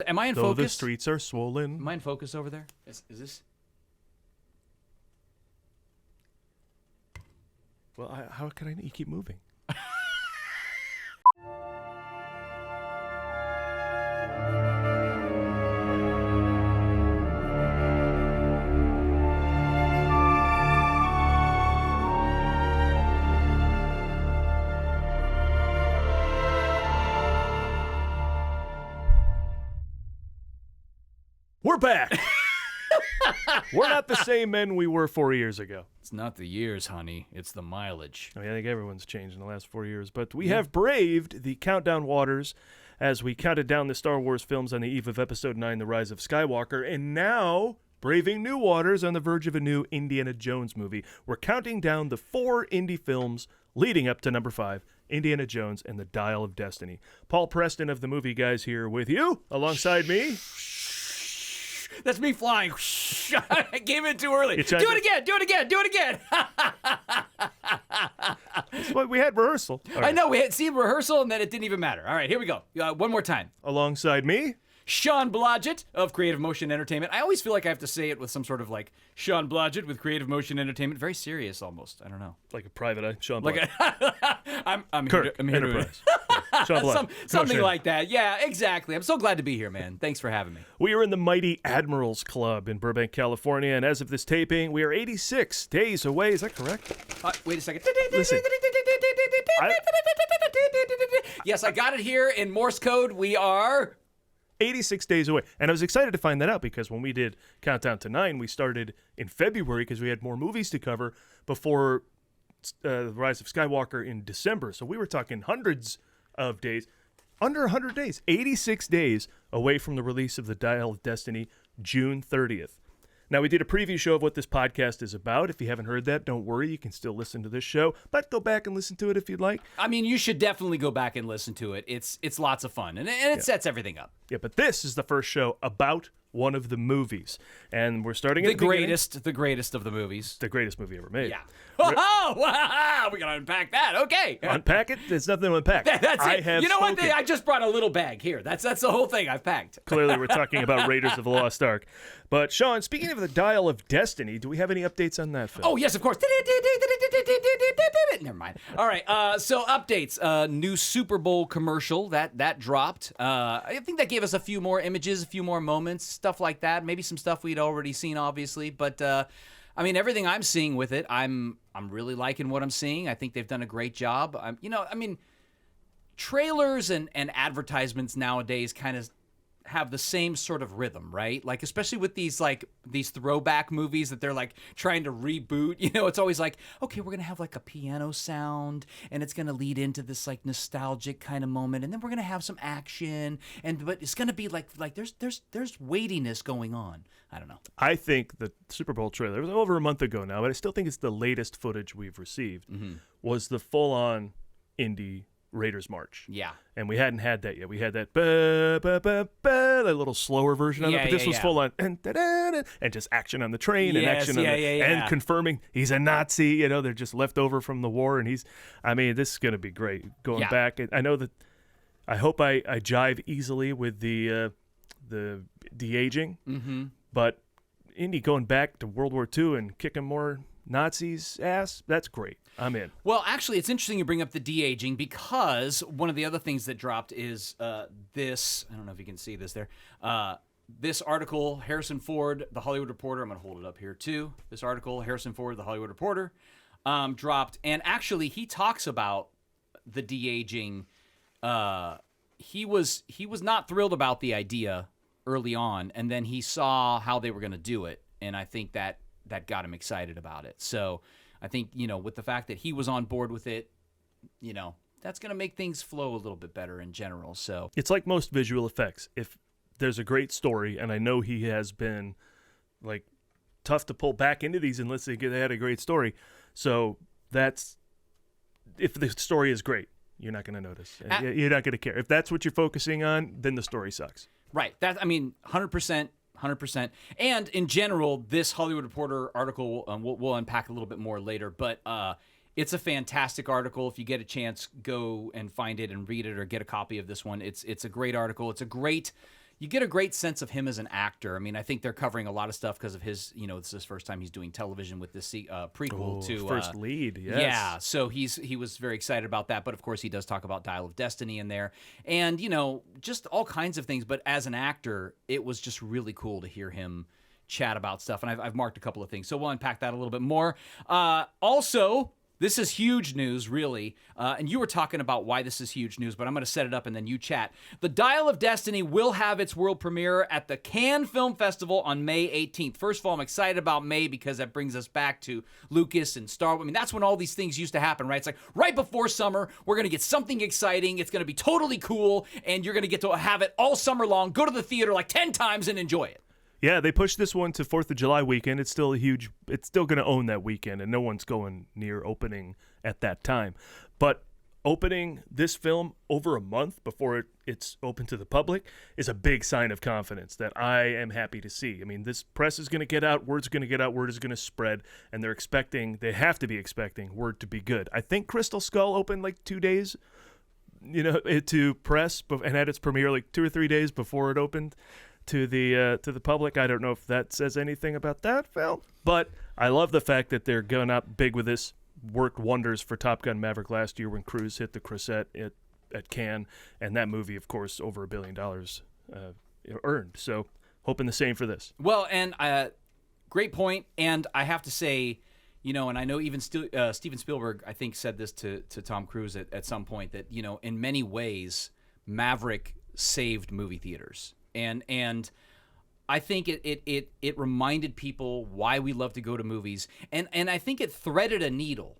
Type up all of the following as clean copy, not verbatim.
Am I in Though focus? the streets are swollen. Am I in focus over there? Is this? Well, how can I? You keep moving. We're back. We're not the same men we were 4 years ago. It's not the years, honey. It's the mileage. I think everyone's changed in the last 4 years. But we have braved the countdown waters as we counted down the Star Wars films on the eve of Episode 9, The Rise of Skywalker. And now, braving new waters on the verge of a new Indiana Jones movie. We're counting down the 4 indie films leading up to number 5, Indiana Jones and the Dial of Destiny. Paul Preston of the Movie Guys here with you, alongside me. That's me flying. I gave it too early. Do it again. Do it again. Do it again. That's what we had rehearsal. I know. We had seen rehearsal and then it didn't even matter. All right, here we go. One more time. Alongside me. Sean Blodgett of Creative Motion Entertainment. I always feel like I have to say it with some sort of like Sean Blodgett with Creative Motion Entertainment. Very serious almost. I don't know. Like a private eye. Sean Blodgett. I'm Kirk, here to Enterprise. Sean Blodgett. Something like that. Yeah, exactly. I'm so glad to be here, man. Thanks for having me. We are in the mighty Admirals Club in Burbank, California, and as of this taping, we are 86 days away. Is that correct? Wait a second. Listen. Yes, I got it here in Morse code. We are 86 days away. And I was excited to find that out because when we did Countdown to 9, we started in February because we had more movies to cover before The Rise of Skywalker in December. So we were talking hundreds of days, under 100 days, 86 days away from the release of The Dial of Destiny, June 30th. Now, we did a preview show of what this podcast is about. If you haven't heard that, don't worry. You can still listen to this show, but go back and listen to it if you'd like. I mean, you should definitely go back and listen to it. It's lots of fun, and it sets everything up. Yeah, but this is the first show about one of the movies, and we're starting at the greatest of the movies. The greatest movie ever made. Yeah. Oh, wow, we gotta unpack that. Okay. Unpack it? There's nothing to unpack. That's it. Have you know spoken. what? I just brought a little bag here. That's the whole thing I've packed. Clearly, we're talking about Raiders of the Lost Ark. But Sean, speaking of the Dial of Destiny, do we have any updates on that film? Oh yes, of course. Never mind. All right. So updates. New Super Bowl commercial that dropped. I think that gave us a few more images, a few more moments, stuff like that. Maybe some stuff we'd already seen, obviously. But I mean, everything I'm seeing with it, I'm really liking what I'm seeing. I think they've done a great job. Trailers and advertisements nowadays kind of have the same sort of rhythm, right? Like, especially with these throwback movies that they're like trying to reboot, it's always like, okay, we're going to have like a piano sound and it's going to lead into this like nostalgic kind of moment. And then we're going to have some action but it's going to be like there's weightiness going on. I don't know. I think the Super Bowl trailer, it was over a month ago now, but I still think it's the latest footage we've received, was the full-on indie Raiders March. Yeah. And we hadn't had that yet. We had that that little slower version of it, but this was full on and just action on the train and action on and confirming he's a Nazi, they're just left over from the war and this is going to be great. Going back, I know that I hope I jive easily with the de-aging, but Indy going back to World War II and kicking more Nazis' ass, that's great. I'm in. Well, actually, it's interesting you bring up the de-aging because one of the other things that dropped is this. I don't know if you can see this there. This article, Harrison Ford, The Hollywood Reporter. I'm going to hold it up here too. This article, Harrison Ford, The Hollywood Reporter, dropped. And actually, he talks about the de-aging. He was not thrilled about the idea early on, and then he saw how they were going to do it. And I think that got him excited about it. So I think, with the fact that he was on board with it, that's going to make things flow a little bit better in general. So it's like most visual effects. If there's a great story, and I know he has been like tough to pull back into these unless they had a great story. So that's, if the story is great, you're not going to notice. You're not going to care. If that's what you're focusing on, then the story sucks. Right. 100%. 100%. And in general, this Hollywood Reporter article, we'll unpack a little bit more later, but it's a fantastic article. If you get a chance, go and find it and read it or get a copy of this one. It's a great article. It's a great, you get a great sense of him as an actor. I mean, I think they're covering a lot of stuff because of his, this is his first time he's doing television with this prequel to first lead. Yes. Yeah, so he was very excited about that. But of course, he does talk about Dial of Destiny in there, and just all kinds of things. But as an actor, it was just really cool to hear him chat about stuff, and I've marked a couple of things, so we'll unpack that a little bit more. Also, this is huge news, really, and you were talking about why this is huge news, but I'm going to set it up and then you chat. The Dial of Destiny will have its world premiere at the Cannes Film Festival on May 18th. First of all, I'm excited about May because that brings us back to Lucas and Star Wars. I mean, that's when all these things used to happen, right? It's like right before summer, we're going to get something exciting, it's going to be totally cool, and you're going to get to have it all summer long, go to the theater like 10 times and enjoy it. Yeah, they pushed this one to 4th of July weekend. It's still it's still going to own that weekend, and no one's going near opening at that time. But opening this film over a month before it's open to the public is a big sign of confidence that I am happy to see. I mean, this press is going to get out, word's going to get out, word is going to spread, and they have to be expecting word to be good. I think Crystal Skull opened like 2 days, to press and had its premiere like 2 or 3 days before it opened to the public. I don't know if that says anything about that film, but I love the fact that they're going up big with this. Worked wonders for Top Gun Maverick last year when Cruise hit the Croisette at Cannes, and that movie, of course, over $1 billion earned. So hoping the same for this. Well, and great point. And I have to say, and I know even Steven Spielberg, I think, said this to Tom Cruise at some point that, in many ways, Maverick saved movie theaters. And I think it reminded people why we love to go to movies. And I think it threaded a needle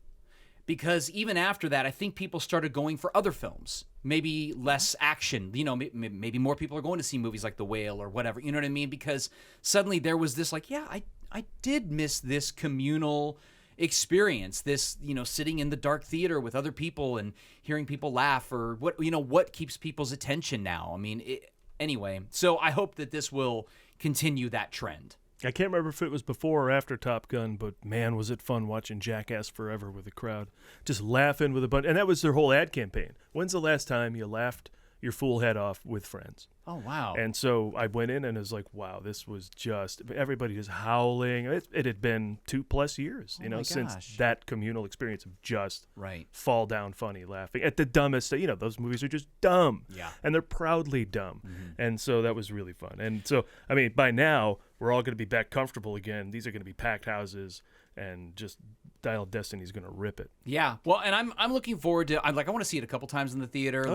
because even after that, I think people started going for other films, maybe less action. Maybe more people are going to see movies like The Whale or whatever. You know what I mean? Because suddenly there was this like, yeah, I did miss this communal experience, this, sitting in the dark theater with other people and hearing people laugh, or what keeps people's attention now. I mean, anyway, so I hope that this will continue that trend. I can't remember if it was before or after Top Gun, but man, was it fun watching Jackass Forever with the crowd. Just laughing with a bunch. And that was their whole ad campaign. When's the last time you laughed your fool head off with friends? Oh, wow. And so I went in and it was like, wow, this was just, everybody just howling. It had been 2+ years, since that communal experience of just fall down funny laughing at the dumbest. Those movies are just dumb. Yeah. And they're proudly dumb. Mm-hmm. And so that was really fun. And so, I mean, by now, we're all going to be back comfortable again. These are going to be packed houses, and just Dial of Destiny is going to rip it. Yeah. Well, and I'm looking forward to, I want to see it a couple times in the theater.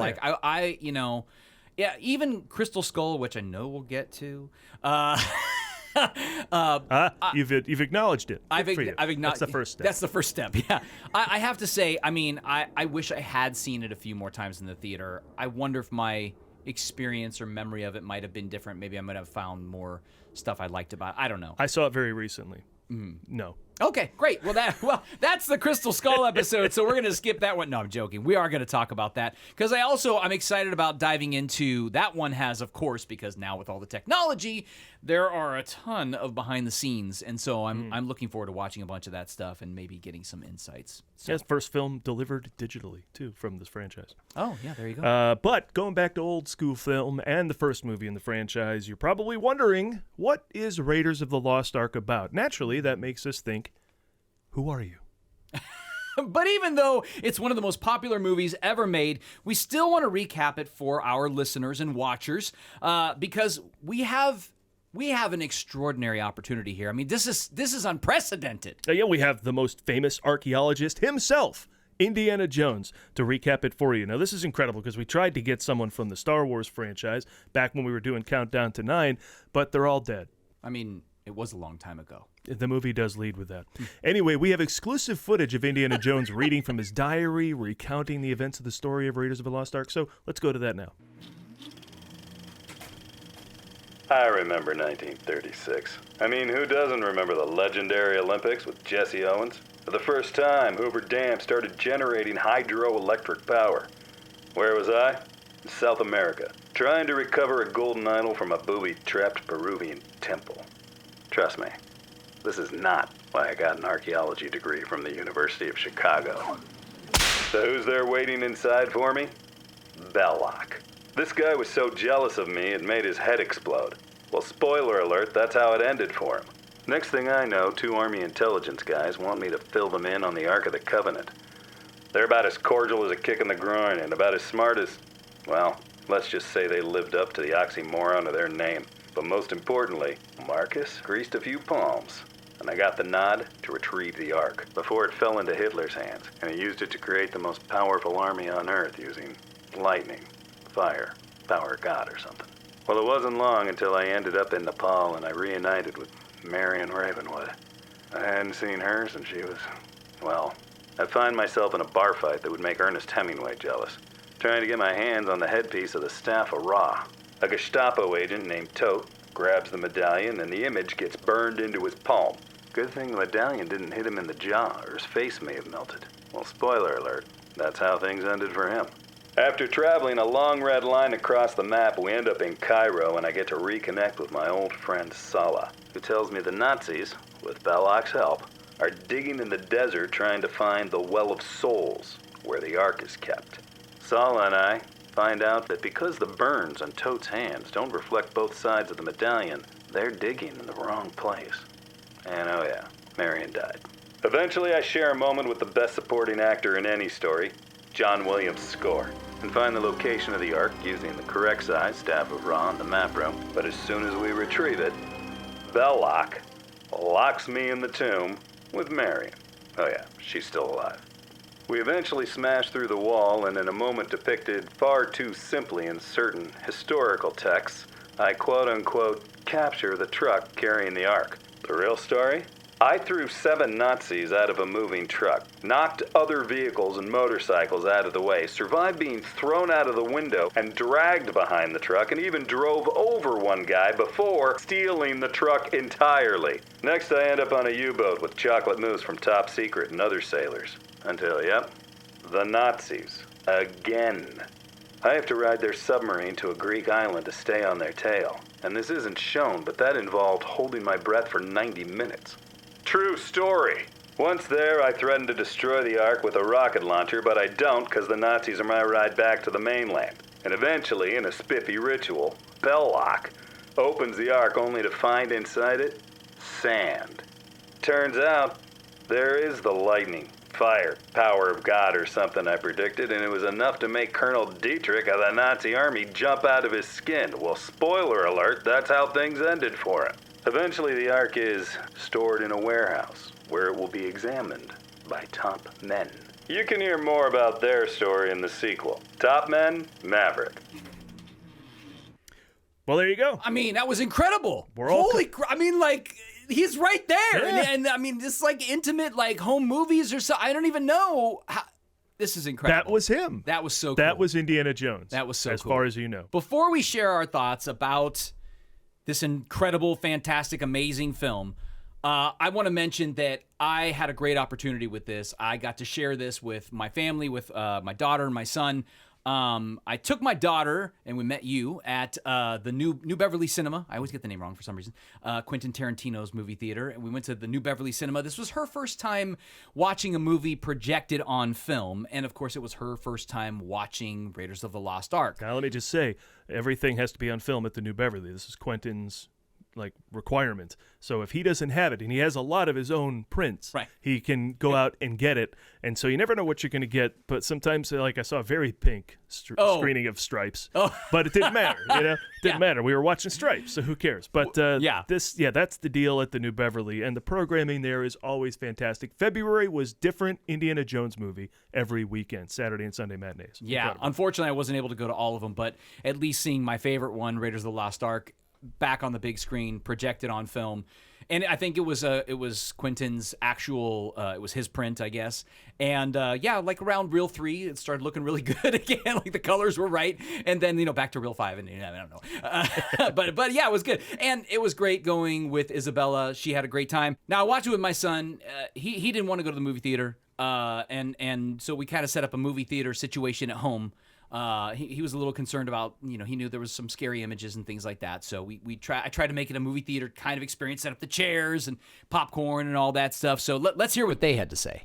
Yeah, even Crystal Skull, which I know we'll get to. You've acknowledged it. I've acknowledged. That's the first step. That's the first step. Yeah. I have to say, I mean, I wish I had seen it a few more times in the theater. I wonder if my experience or memory of it might have been different. Maybe I might have found more stuff I liked about it. I don't know. I saw it very recently. No. Okay, great. Well, that's the Crystal Skull episode, so we're going to skip that one. No, I'm joking. We are going to talk about that because I'm excited about diving into that one. Has, of course, because now with all the technology, there are a ton of behind the scenes, and so I'm looking forward to watching a bunch of that stuff and maybe getting some insights. So. Yes, first film delivered digitally too from this franchise. Oh yeah, there you go. But going back to old school film and the first movie in the franchise, you're probably wondering, what is Raiders of the Lost Ark about? Naturally, that makes us think, who are you? But even though it's one of the most popular movies ever made, we still want to recap it for our listeners and watchers because we have an extraordinary opportunity here. I mean, this is unprecedented. Yeah, we have the most famous archaeologist himself, Indiana Jones, to recap it for you. Now, this is incredible because we tried to get someone from the Star Wars franchise back when we were doing Countdown to 9, but they're all dead. I mean, it was a long time ago. The movie does lead with that. Anyway, we have exclusive footage of Indiana Jones reading from his diary, recounting the events of the story of Raiders of the Lost Ark. So let's go to that now. I remember 1936. I mean, who doesn't remember the legendary Olympics with Jesse Owens? For the first time, Hoover Dam started generating hydroelectric power. Where was I? In South America, trying to recover a golden idol from a booby-trapped Peruvian temple. Trust me, this is not why I got an archaeology degree from the University of Chicago. So who's there waiting inside for me? Belloc. This guy was so jealous of me it made his head explode. Well, spoiler alert, that's how it ended for him. Next thing I know, 2 Army intelligence guys want me to fill them in on the Ark of the Covenant. They're about as cordial as a kick in the groin and about as smart as, well, let's just say they lived up to the oxymoron of their name. But most importantly, Marcus greased a few palms, and I got the nod to retrieve the Ark before it fell into Hitler's hands, and he used it to create the most powerful army on Earth using lightning, fire, power of God or something. Well, it wasn't long until I ended up in Nepal and I reunited with Marion Ravenwood. I hadn't seen her since she was, well, I'd find myself in a bar fight that would make Ernest Hemingway jealous, trying to get my hands on the headpiece of the Staff of Ra. A Gestapo agent named Tote grabs the medallion and the image gets burned into his palm. Good thing the medallion didn't hit him in the jaw or his face may have melted. Well, spoiler alert, that's how things ended for him. After traveling a long red line across the map, we end up in Cairo and I get to reconnect with my old friend Salah, who tells me the Nazis, with Balak's help, are digging in the desert trying to find the Well of Souls, where the Ark is kept. Salah and I find out that because the burns on Tote's hands don't reflect both sides of the medallion, they're digging in the wrong place. And oh yeah, Marion died. Eventually I share a moment with the best supporting actor in any story, John Williams' score, and find the location of the Ark using the correct size Staff of Ra on the map room. But as soon as we retrieve it, Belloc locks me in the tomb with Marion. Oh yeah, she's still alive. We eventually smash through the wall, and in a moment depicted far too simply in certain historical texts, I quote-unquote capture the truck carrying the Ark. The real story? I threw 7 Nazis out of a moving truck, knocked other vehicles and motorcycles out of the way, survived being thrown out of the window and dragged behind the truck, and even drove over one guy before stealing the truck entirely. Next, I end up on a U-boat with chocolate mousse from Top Secret and other sailors. Until, yep, the Nazis. Again. I have to ride their submarine to a Greek island to stay on their tail. And this isn't shown, but that involved holding my breath for 90 minutes. True story. Once there, I threatened to destroy the Ark with a rocket launcher, but I don't because the Nazis are my ride back to the mainland. And eventually, in a spiffy ritual, Belloc opens the Ark only to find inside it sand. Turns out, there is the lightning, fire, power of God or something I predicted, and it was enough to make Colonel Dietrich of the Nazi army jump out of his skin. Well, spoiler alert, that's how things ended for him. Eventually, the Ark is stored in a warehouse, where it will be examined by top men. You can hear more about their story in the sequel. Top Men, Maverick. Well, there you go. I mean, that was incredible. We're all I mean, like, he's right there. Yeah. And I mean, this like intimate, like home movies or so. I don't even know how. This is incredible. That was him. That was so cool. That was Indiana Jones. That was so as cool. far as you know. Before we share our thoughts about this incredible, fantastic, amazing film, I want to mention that I had a great opportunity with this. I got to share this with my family, with my daughter and my son. I took my daughter, and we met you at the New Beverly Cinema. I always get the name wrong for some reason. Quentin Tarantino's movie theater. And we went to the New Beverly Cinema. This was her first time watching a movie projected on film. And, of course, it was her first time watching Raiders of the Lost Ark. Now, let me just say, everything has to be on film at the New Beverly. This is Quentin's requirement. So if he doesn't have it, and he has a lot of his own prints, right, he can go out and get it. And so you never know what you're going to get. But sometimes, like I saw a very pink screening of Stripes, but it didn't matter. It didn't matter. We were watching Stripes, so who cares? But that's the deal at the New Beverly, and the programming there is always fantastic. February was different Indiana Jones movie every weekend, Saturday and Sunday matinees. Yeah, Incredible. unfortunately, I wasn't able to go to all of them, but at least seeing my favorite one, Raiders of the Lost Ark, back on the big screen, projected on film. And I think it was Quentin's actual, it was his print, I guess. And like around reel 3, it started looking really good again. Like the colors were right. And then, back to reel 5. And I don't know. But yeah, it was good. And it was great going with Isabella. She had a great time. Now I watched it with my son. He didn't want to go to the movie theater. And so we kind of set up a movie theater situation at home. He was a little concerned about, he knew there was some scary images and things like that. So I tried to make it a movie theater kind of experience, set up the chairs and popcorn and all that stuff. So let's hear what they had to say.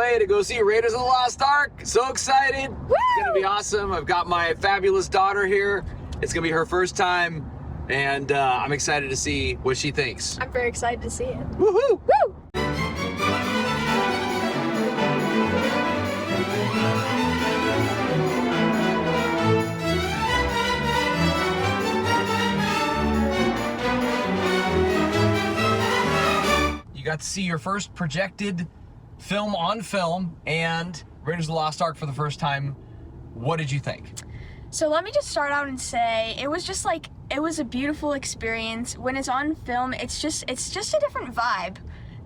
way to go see Raiders of the Lost Ark. So excited. Woo! It's going to be awesome. I've got my fabulous daughter here. It's going to be her first time, and I'm excited to see what she thinks. I'm very excited to see it. Woohoo! Woo! You got to see your first projected film on film and Raiders of the Lost Ark for the first time. What did you think? So let me just start out and say it was just like it was a beautiful experience. When it's on film, it's just a different vibe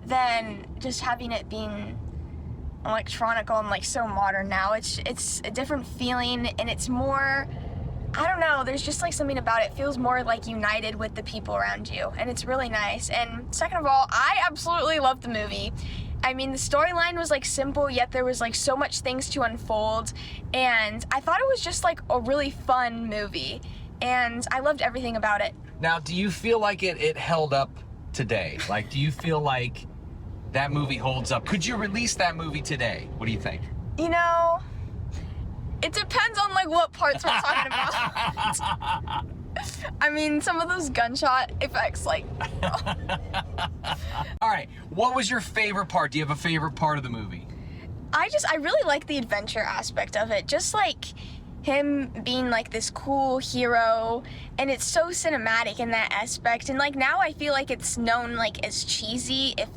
than just having it being electronical and like so modern now. It's a different feeling, and it's more, I don't know, there's just like something about it. It feels more like united with the people around you, and it's really nice. And second of all, I absolutely loved the movie. I mean, the storyline was like simple, yet there was like so much things to unfold, and I thought it was just like a really fun movie, and I loved everything about it. Now, do you feel like it held up today? Like, do you feel like that movie holds up? Could you release that movie today? What do you think? You know, it depends on like what parts we're talking about. I mean, some of those gunshot effects, like. All right, what was your favorite part? Do you have a favorite part of the movie? I really like the adventure aspect of it. Just like him being like this cool hero, and it's so cinematic in that aspect. And like now I feel like it's known like as cheesy if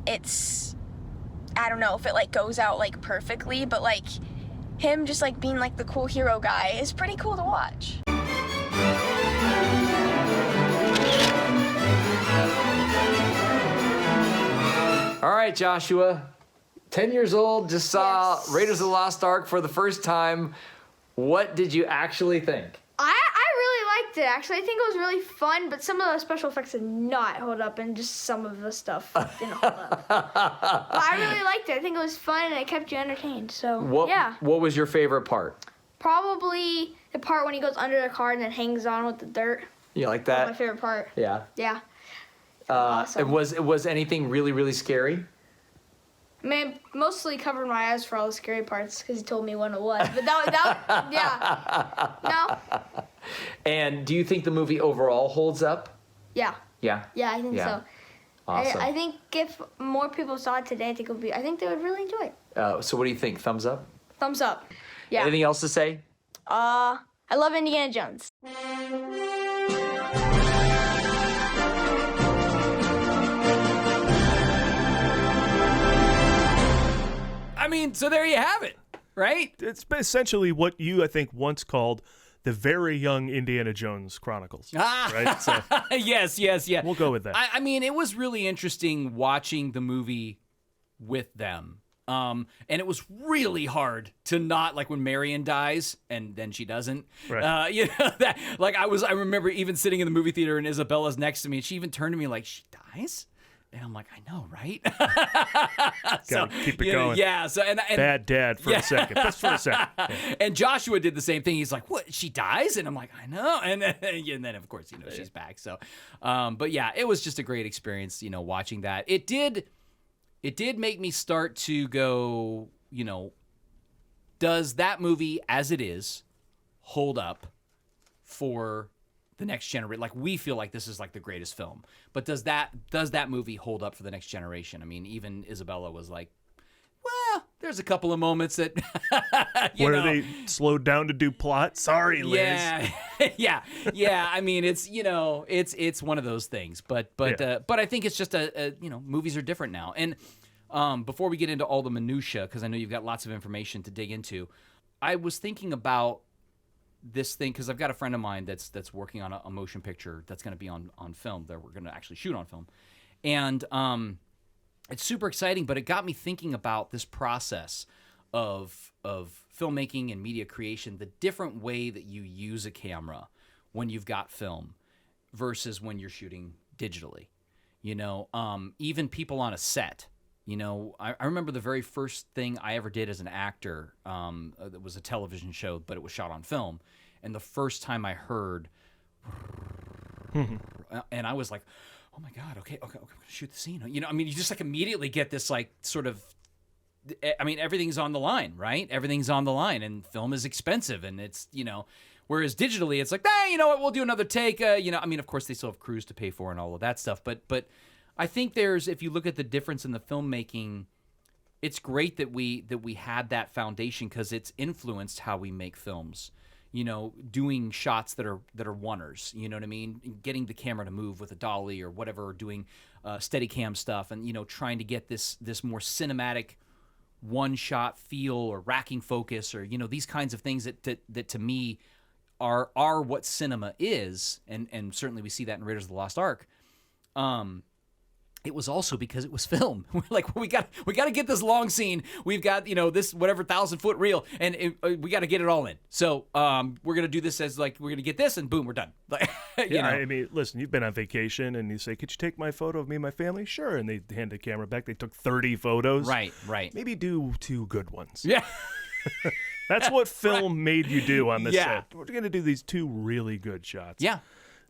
it's, I don't know if it like goes out like perfectly, but like him just like being like the cool hero guy is pretty cool to watch. All right, Joshua, 10 years old, just saw Raiders of the Lost Ark for the first time. What did you actually think? I really liked it, actually. I think it was really fun, but some of the special effects did not hold up, and just some of the stuff didn't hold up. But I really liked it. I think it was fun, and it kept you entertained, so yeah. What was your favorite part? Probably the part when he goes under the car and then hangs on with the dirt. You like That that? was my favorite part. Yeah. Yeah. Awesome. Was anything really, really scary? I mean, I mostly covered my eyes for all the scary parts because he told me when it was. But yeah. No? And do you think the movie overall holds up? Yeah. Yeah? Yeah, I think so. Awesome. I think if more people saw it today, I think they would really enjoy it. So what do you think? Thumbs up? Thumbs up. Yeah. Anything else to say? I love Indiana Jones. I mean, so there you have it, right? It's essentially what you, I think, once called the very young Indiana Jones Chronicles. Right? So Yes. we'll go with that. I mean, it was really interesting watching the movie with them. And it was really hard to not, like when Marion dies and then she doesn't. Right. You know, that, like I remember even sitting in the movie theater and Isabella's next to me and she even turned to me like, she dies? And I'm like, I know, right? Gotta keep it going. Yeah. So and Bad dad for a second. Just for a second. Yeah. And Joshua did the same thing. He's like, "What? She dies?" And I'm like, "I know." And then of course, she's back. So, but yeah, it was just a great experience, watching that. It did make me start to go, does that movie as it is hold up for the next generation? Like, we feel like this is like the greatest film, but does that movie hold up for the next generation? I mean, even Isabella was like, well, there's a couple of moments that where they slowed down to do plot. Sorry, Liz. Yeah. I mean, it's it's one of those things, but I think it's just movies are different now. And before we get into all the minutia, because I know you've got lots of information to dig into, I was thinking about this thing because I've got a friend of mine that's working on a motion picture that's going to be on film that we're going to actually shoot on film, and it's super exciting. But it got me thinking about this process of filmmaking and media creation, the different way that you use a camera when you've got film versus when you're shooting digitally. Even people on a set. I remember the very first thing I ever did as an actor. It was a television show, but it was shot on film. And the first time I heard, and I was like, "Oh my God! Okay, I'm gonna shoot the scene." You just like immediately get this like sort of I mean, everything's on the line, right? Everything's on the line, and film is expensive, and it's, whereas digitally, it's like, you know what, we'll do another take. I mean, of course, they still have crews to pay for and all of that stuff, but I think if you look at the difference in the filmmaking, it's great that we had that foundation because it's influenced how we make films. Doing shots that are oneers, you know what I mean? Getting the camera to move with a dolly or whatever, or doing Steadicam stuff, and trying to get this more cinematic one-shot feel or racking focus, or these kinds of things that to me are what cinema is, and certainly we see that in Raiders of the Lost Ark. It was also because it was film. We're like, we got to get this long scene. We've got this whatever 1,000-foot reel, and we got to get it all in. So we're gonna do this as like we're gonna get this, and boom, we're done. I mean, listen, you've been on vacation, and you say, "Could you take my photo of me and my family?" Sure, and they hand the camera back. They took 30 photos. Right. Maybe do 2 good ones. Yeah. That's what film made you do on the Yeah. set. We're gonna do these 2 really good shots. Yeah.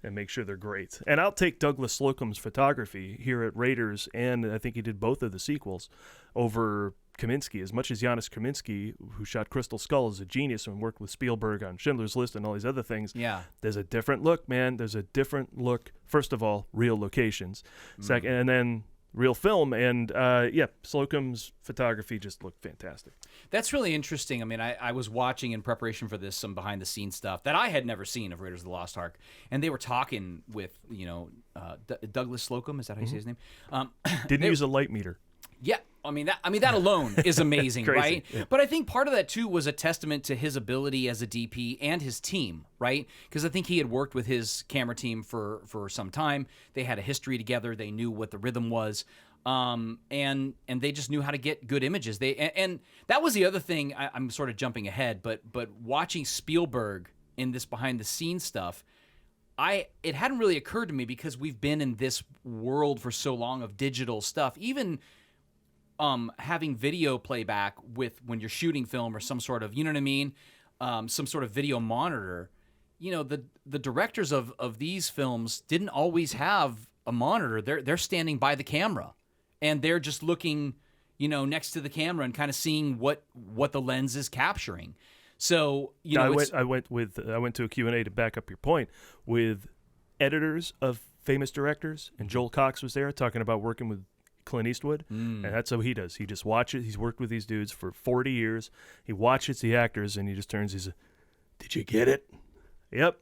And make sure they're great. And I'll take Douglas Slocum's photography here at Raiders, and I think he did both of the sequels, over Kaminsky. As much as Janusz Kaminski, who shot Crystal Skull, is a genius and worked with Spielberg on Schindler's List and all these other things, there's a different look, man. There's a different look. First of all, real locations. Second, and then real film. And, Slocum's photography just looked fantastic. That's really interesting. I mean, I was watching in preparation for this some behind-the-scenes stuff that I had never seen of Raiders of the Lost Ark, and they were talking with, Douglas Slocum. Is that how you say his name? Didn't use a light meter. Yeah, I mean that alone is amazing, Crazy, right? yeah. But I think part of that too was a testament to his ability as a DP and his team, right? Because I think he had worked with his camera team for some time. They had a history together. They knew what the rhythm was, and they just knew how to get good images. And that was the other thing. I'm sort of jumping ahead, but watching Spielberg in this behind the scenes stuff, it hadn't really occurred to me because we've been in this world for so long of digital stuff, even. Having video playback with when you're shooting film or some sort of, you know what I mean? Some sort of video monitor. The directors of these films didn't always have a monitor. They're standing by the camera and they're just looking, next to the camera and kind of seeing what the lens is capturing. So, I went to a Q&A to back up your point with editors of famous directors, and Joel Cox was there talking about working with Clint Eastwood, and that's how he does. He just watches. He's worked with these dudes for 40 years. He watches the actors, and he just turns. He's, "Did you get it? Yep.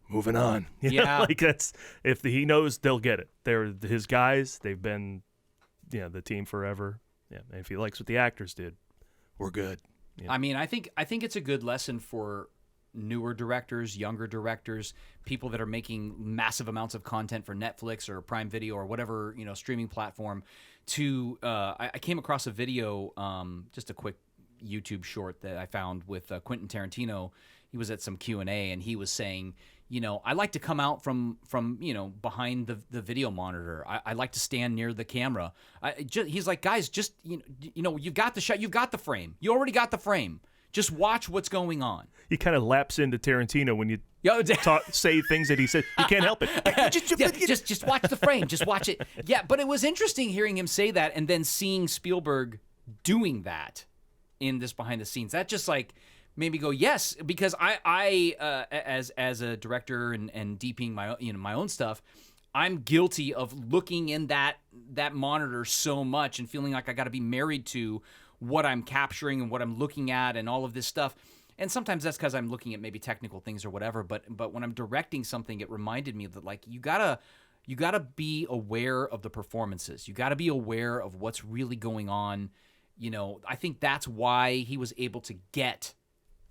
Moving on." Like that's if he knows, they'll get it. They're his guys. They've been, the team forever. Yeah, and if he likes what the actors did, we're good. I mean, I think it's a good lesson for newer directors, younger directors, people that are making massive amounts of content for Netflix or Prime Video or whatever, streaming platform. I came across a video, just a quick YouTube short that I found with Quentin Tarantino. He was at some Q&A and he was saying, I like to come out from behind the video monitor. I like to stand near the camera. He's like, guys, just you've got the shot, you've got the frame, you already got the frame. Just watch what's going on. He kind of lapse into Tarantino when you say things that he said. You can't help it. Just watch the frame. Just watch it. Yeah, but it was interesting hearing him say that and then seeing Spielberg doing that in this behind the scenes. That just like made me go, yes, because I as a director and DPing my own stuff, I'm guilty of looking in that monitor so much and feeling like I got to be married to what I'm capturing and what I'm looking at and all of this stuff. And sometimes that's because I'm looking at maybe technical things or whatever. But when I'm directing something, it reminded me that like you gotta be aware of the performances. You gotta be aware of what's really going on. I think that's why he was able to get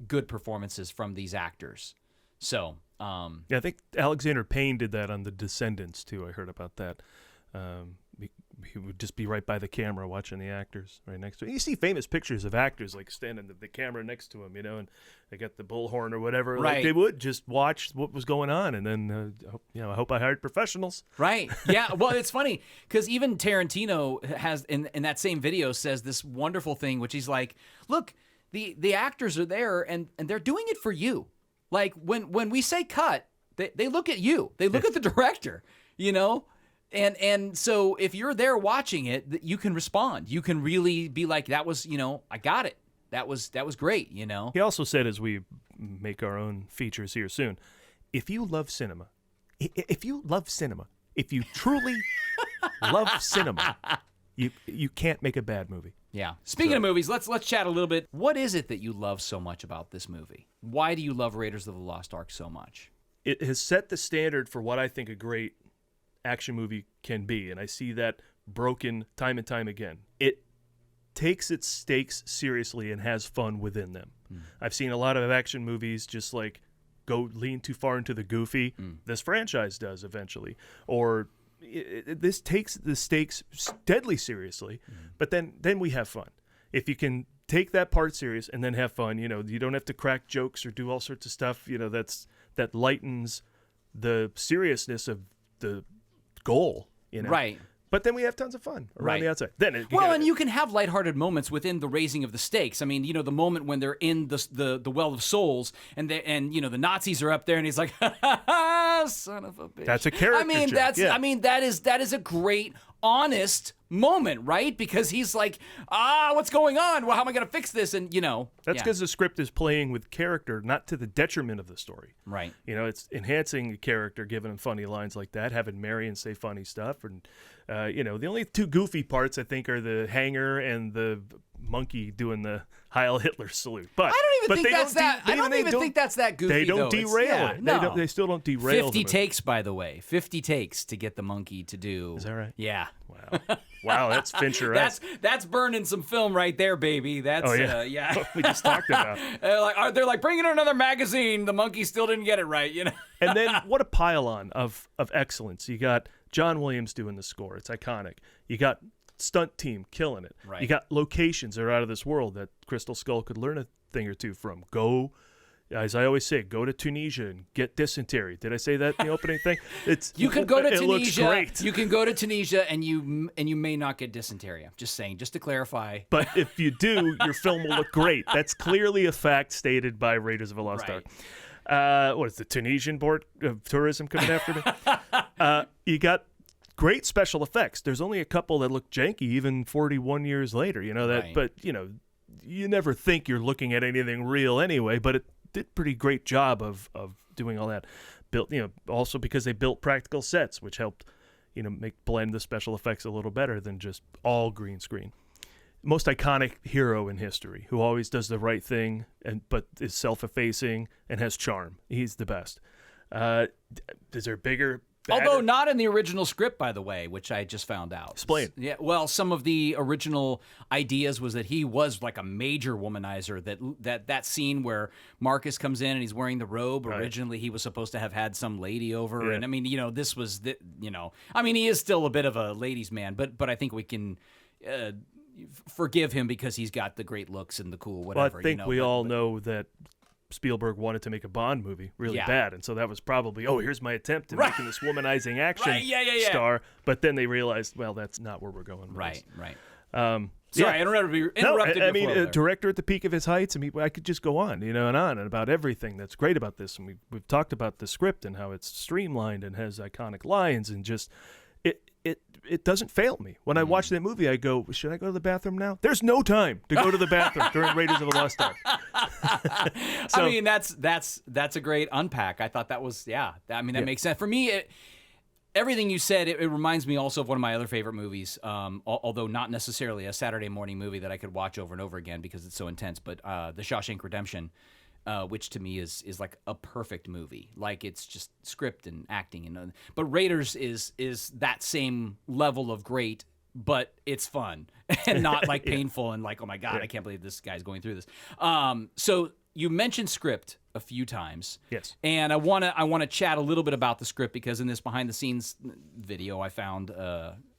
good performances from these actors. So I think Alexander Payne did that on The Descendants too. I heard about that. He would just be right by the camera watching the actors right next to him. You see famous pictures of actors like standing the camera next to him, and they got the bullhorn or whatever. Right. Like they would just watch what was going on, and then I hope I hired professionals. Right. Yeah. Well, it's funny because even Tarantino has in that same video says this wonderful thing, which he's like, look, the actors are there and they're doing it for you. Like when we say cut, they look at you. They look at the director, And so if you're there watching it, you can respond. You can really be like, that was, I got it. That was great, He also said, as we make our own features here soon, if you love cinema, if you truly love cinema, you can't make a bad movie. Yeah. Speaking of movies, let's chat a little bit. What is it that you love so much about this movie? Why do you love Raiders of the Lost Ark so much? It has set the standard for what I think a great action movie can be, and I see that broken time and time again. It takes its stakes seriously and has fun within them. I've seen a lot of action movies just like go lean too far into the goofy. This franchise does eventually. Or this takes the stakes deadly seriously, but then we have fun. If you can take that part serious and then have fun, you don't have to crack jokes or do all sorts of stuff, that lightens the seriousness of the goal, Right. But then we have tons of fun around the outside. Then you can have lighthearted moments within the raising of the stakes. I mean, the moment when they're in the Well of Souls and the Nazis are up there and he's like, son of a bitch. That's a character joke. That is a great, honest moment, right? Because he's like, what's going on? Well, how am I going to fix this? And that's because the script is playing with character, not to the detriment of the story. Right. It's enhancing a character, giving him funny lines like that, having Marion say funny stuff, and the only two goofy parts I think are the hanger and the monkey doing the Heil Hitler salute. But I don't even think that's that. I don't even think that's that goofy. They don't derail it. No. They still don't derail. 50 takes, by the way. 50 takes to get the monkey to do. Is that right? Yeah. Wow, that's Fincher. That's burning some film right there, baby. That's yeah. We just talked about. They're like bringing in another magazine. The monkey still didn't get it right, And then what a pile-on of excellence. You got John Williams doing the score. It's iconic. You got stunt team killing it. Right. You got locations that are out of this world that Crystal Skull could learn a thing or two from. Go, as I always say, go to Tunisia and get dysentery. Did I say that in the opening thing? You could go to Tunisia. It looks great. You can go to Tunisia and you may not get dysentery. I'm just saying, just to clarify. But if you do, your film will look great. That's clearly a fact stated by Raiders of the Lost Ark. What is the Tunisian Board of Tourism coming after me? You got great special effects. There's only a couple that look janky even 41 years later, Right. But you never think you're looking at anything real anyway, but it did pretty great job of doing all that. Built, also because they built practical sets, which helped, blend the special effects a little better than just all green screen. Most iconic hero in history, who always does the right thing but is self-effacing and has charm. He's the best. Is there bigger? Although not in the original script, by the way, which I just found out. Explain. Yeah, well, some of the original ideas was that he was like a major womanizer. That scene where Marcus comes in and he's wearing the robe. Right. Originally, he was supposed to have had some lady over, Yeah. and I mean, this was he is still a bit of a ladies' man, but I think we can forgive him because he's got the great looks and the cool whatever. Well, I think we all know that Spielberg wanted to make a Bond movie really bad, and so that was probably, here's my attempt at making this womanizing action star. But then they realized, well, that's not where we're going with this. Right. Sorry, I interrupted. No, I mean, a director at the peak of his heights. I mean, I could just go on, and on and about everything that's great about this. And we've talked about the script and how it's streamlined and has iconic lines, and just it doesn't fail me. When I watch that movie, I go, should I go to the bathroom now? There's no time to go to the bathroom during Raiders of the Lost Ark. I mean, that's a great unpack. I thought that was, that makes sense. For me, everything you said, it reminds me also of one of my other favorite movies, although not necessarily a Saturday morning movie that I could watch over and over again because it's so intense, but The Shawshank Redemption, which to me is like a perfect movie. Like, it's just script and acting, but Raiders is that same level of great, but it's fun and not like painful and like, oh my God, I can't believe this guy's going through this. So you mentioned script a few times. Yes. And I wanna chat a little bit about the script because in this behind the scenes video I found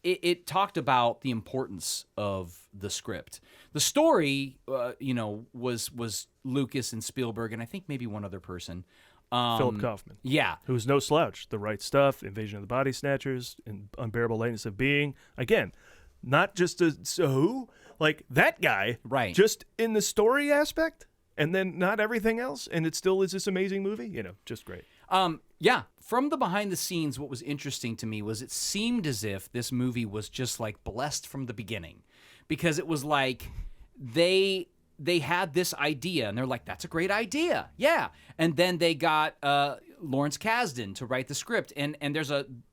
it talked about the importance of the script. The story was Lucas and Spielberg and I think maybe one other person. Philip Kaufman. Yeah. Who's no slouch. The Right Stuff, Invasion of the Body Snatchers, and Unbearable Lightness of Being. Again, not just like that guy. Right. Just in the story aspect, and then not everything else, and it still is this amazing movie. Just great. Yeah, from the behind the scenes, what was interesting to me was it seemed as if this movie was just like blessed from the beginning, because it was like they had this idea and they're like, that's a great idea, yeah, and then they got Lawrence Kasdan to write the script, and there's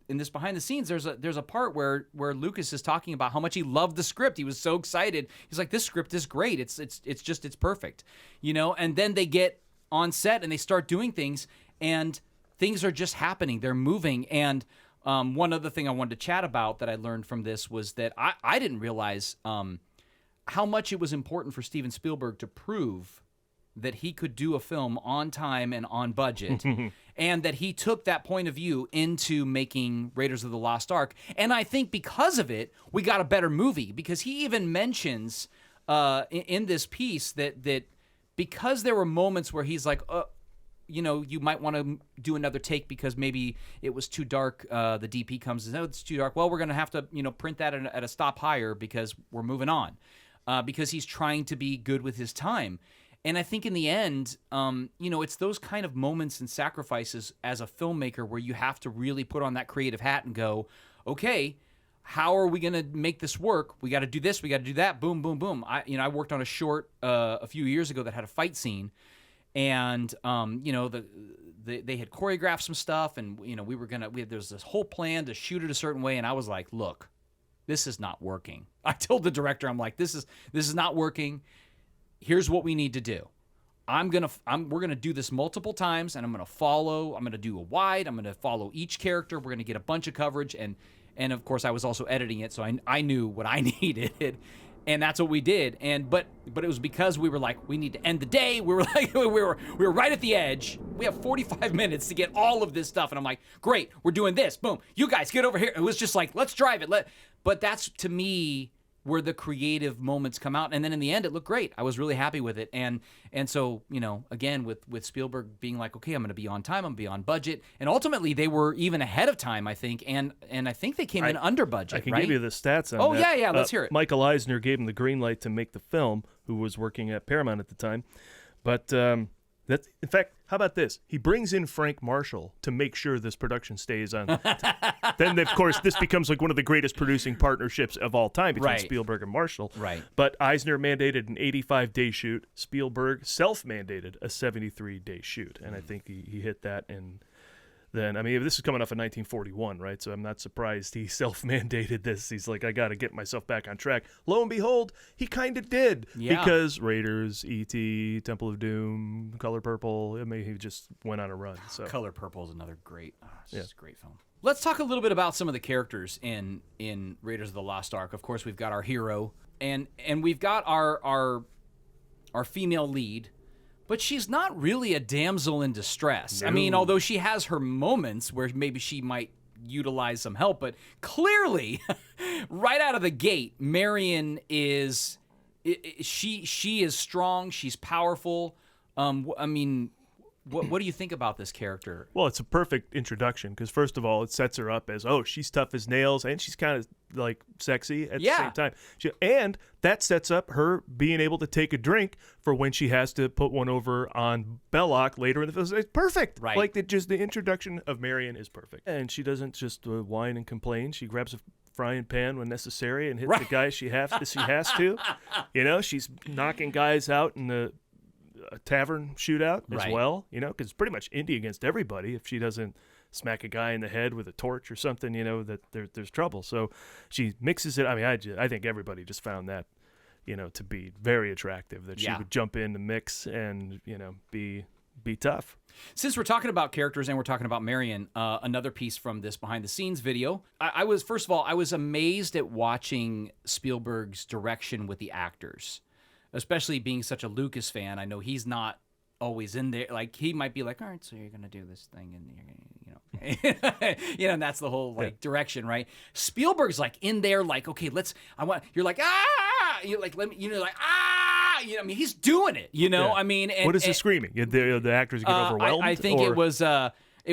in this behind the scenes there's a part where Lucas is talking about how much he loved the script. He was so excited. He's like, this script is great. It's perfect, you know. And then they get on set and they start doing things, and things are just happening. They're moving. And one other thing I wanted to chat about that I learned from this was that I didn't realize how much it was important for Steven Spielberg to prove that he could do a film on time and on budget, and that he took that point of view into making Raiders of the Lost Ark. And I think because of it, we got a better movie, because he even mentions in this piece that because there were moments where he's like, you know, you might want to do another take because maybe it was too dark. The DP comes and says, oh, it's too dark. Well, we're going to have to, you know, print that at a stop higher because we're moving on, because he's trying to be good with his time. And I think in the end, you know, it's those kind of moments and sacrifices as a filmmaker where you have to really put on that creative hat and go, okay, how are we going to make this work? We got to do this. We got to do that. Boom, boom, boom. I worked on a short a few years ago that had a fight scene, and you know, they had choreographed some stuff, and you know, there's this whole plan to shoot it a certain way, and I was like, look, this is not working. I told the director, I'm like, this is not working. Here's what we need to do. We're gonna do this multiple times, and I'm gonna do a wide. I'm gonna follow each character. We're gonna get a bunch of coverage, and of course I was also editing it, so I knew what I needed, and that's what we did. But it was because we were like, we need to end the day. We were like, we were right at the edge. We have 45 minutes to get all of this stuff, and I'm like, great, we're doing this. Boom, you guys get over here. It was just like, let's drive it. But that's, to me, where the creative moments come out. And then in the end, it looked great. I was really happy with it. And so, you know, again, with Spielberg being like, okay, I'm going to be on time, I'm going to be on budget. And ultimately, they were even ahead of time, I think. And I think they came in under budget, I can right? give you the stats on that. Oh, yeah, let's hear it. Michael Eisner gave him the green light to make the film, who was working at Paramount at the time. But in fact, how about this? He brings in Frank Marshall to make sure this production stays on. Then, of course, this becomes like one of the greatest producing partnerships of all time between Spielberg and Marshall. Right. But Eisner mandated an 85-day shoot. Spielberg self-mandated a 73-day shoot. And I think he hit that. And then, I mean, this is coming off of 1941, right? So I'm not surprised he self-mandated this. He's like, I got to get myself back on track. Lo and behold, he kind of did. Yeah. Because Raiders, E.T., Temple of Doom, Color Purple, I mean, he just went on a run. So Color Purple is another great, just a great film. Let's talk a little bit about some of the characters in Raiders of the Lost Ark. Of course, we've got our hero, and we've got our female lead, but she's not really a damsel in distress. No. I mean, although she has her moments where maybe she might utilize some help, but clearly, right out of the gate, Marion is she is strong. She's powerful. I mean, what do you think about this character? Well, it's a perfect introduction because, first of all, it sets her up as, oh, she's tough as nails, and she's kind of, like, sexy at the same time. And that sets up her being able to take a drink for when she has to put one over on Belloc later in the film. It's perfect. Right. Like, the introduction of Marion is perfect. And she doesn't just whine and complain. She grabs a frying pan when necessary and hits the guy she has to. You know, she's knocking guys out in the a tavern shootout as well, you know, because it's pretty much Indy against everybody. If she doesn't smack a guy in the head with a torch or something, you know, that there's trouble. So she mixes it. I mean, I think everybody just found that, you know, to be very attractive, that she would jump in the mix and, you know, be tough. Since we're talking about characters and we're talking about Marion, another piece from this behind-the-scenes video, I was amazed at watching Spielberg's direction with the actors. Especially being such a Lucas fan, I know he's not always in there. Like, he might be like, all right, so you're going to do this thing, and you're going to, you know, and that's the whole, like, direction, right? Spielberg's, like, in there, like, okay, you're like, you're like, let me, you know, like, you know, I mean, he's doing it, you know, I mean. And, what is the screaming? The actors get overwhelmed? I think it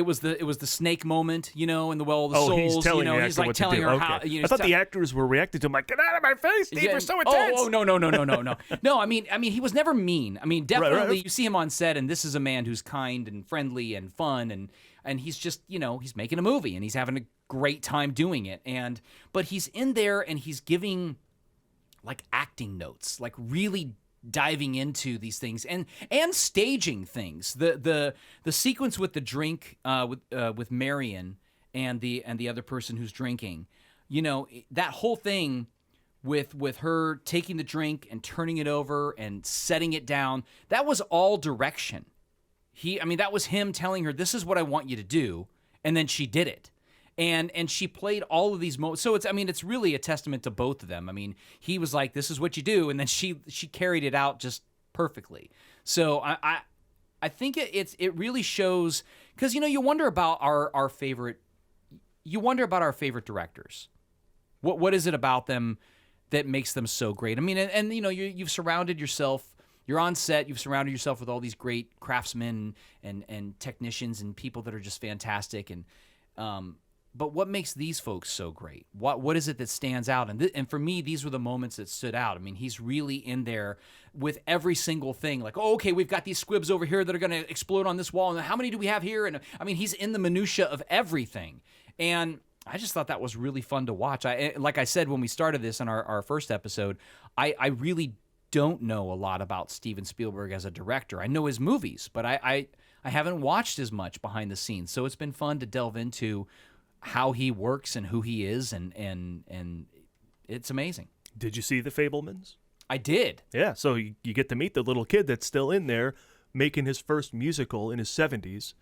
was the snake moment, you know, in the Well of the Souls. He's telling you know, he's like telling her how. You know, I thought the actors were reacting to him like, "Get out of my face, Steve! You're so intense." Oh, no. No, I mean, he was never mean. I mean, definitely, you see him on set, and this is a man who's kind and friendly and fun, and and he's just, he's making a movie and he's having a great time doing it. But he's in there and he's giving like acting notes, like really diving into these things and staging things. The sequence with the drink with Marion and the other person who's drinking, that whole thing with her taking the drink and turning it over and setting it down, that was all direction. That was him telling her, this is what I want you to do, and then she did it. And she played all of these moments. So it's really a testament to both of them. He was like, this is what you do, and then she carried it out just perfectly. So I think it really shows, because you wonder about our favorite directors. What is it about them that makes them so great? You've surrounded yourself. You're on set. You've surrounded yourself with all these great craftsmen and technicians and people that are just fantastic. But what makes these folks so great? What is it that stands out? And for me, these were the moments that stood out. He's really in there with every single thing. Like, oh, okay, we've got these squibs over here that are going to explode on this wall, and how many do we have here? And he's in the minutia of everything. And I just thought that was really fun to watch. Like I said when we started this in our first episode, I really don't know a lot about Steven Spielberg as a director. I know his movies, but I haven't watched as much behind the scenes. So it's been fun to delve into how he works and who he is, and it's amazing. Did you see The Fabelmans? I did. Yeah, so you get to meet the little kid that's still in there making his first musical in his 70s.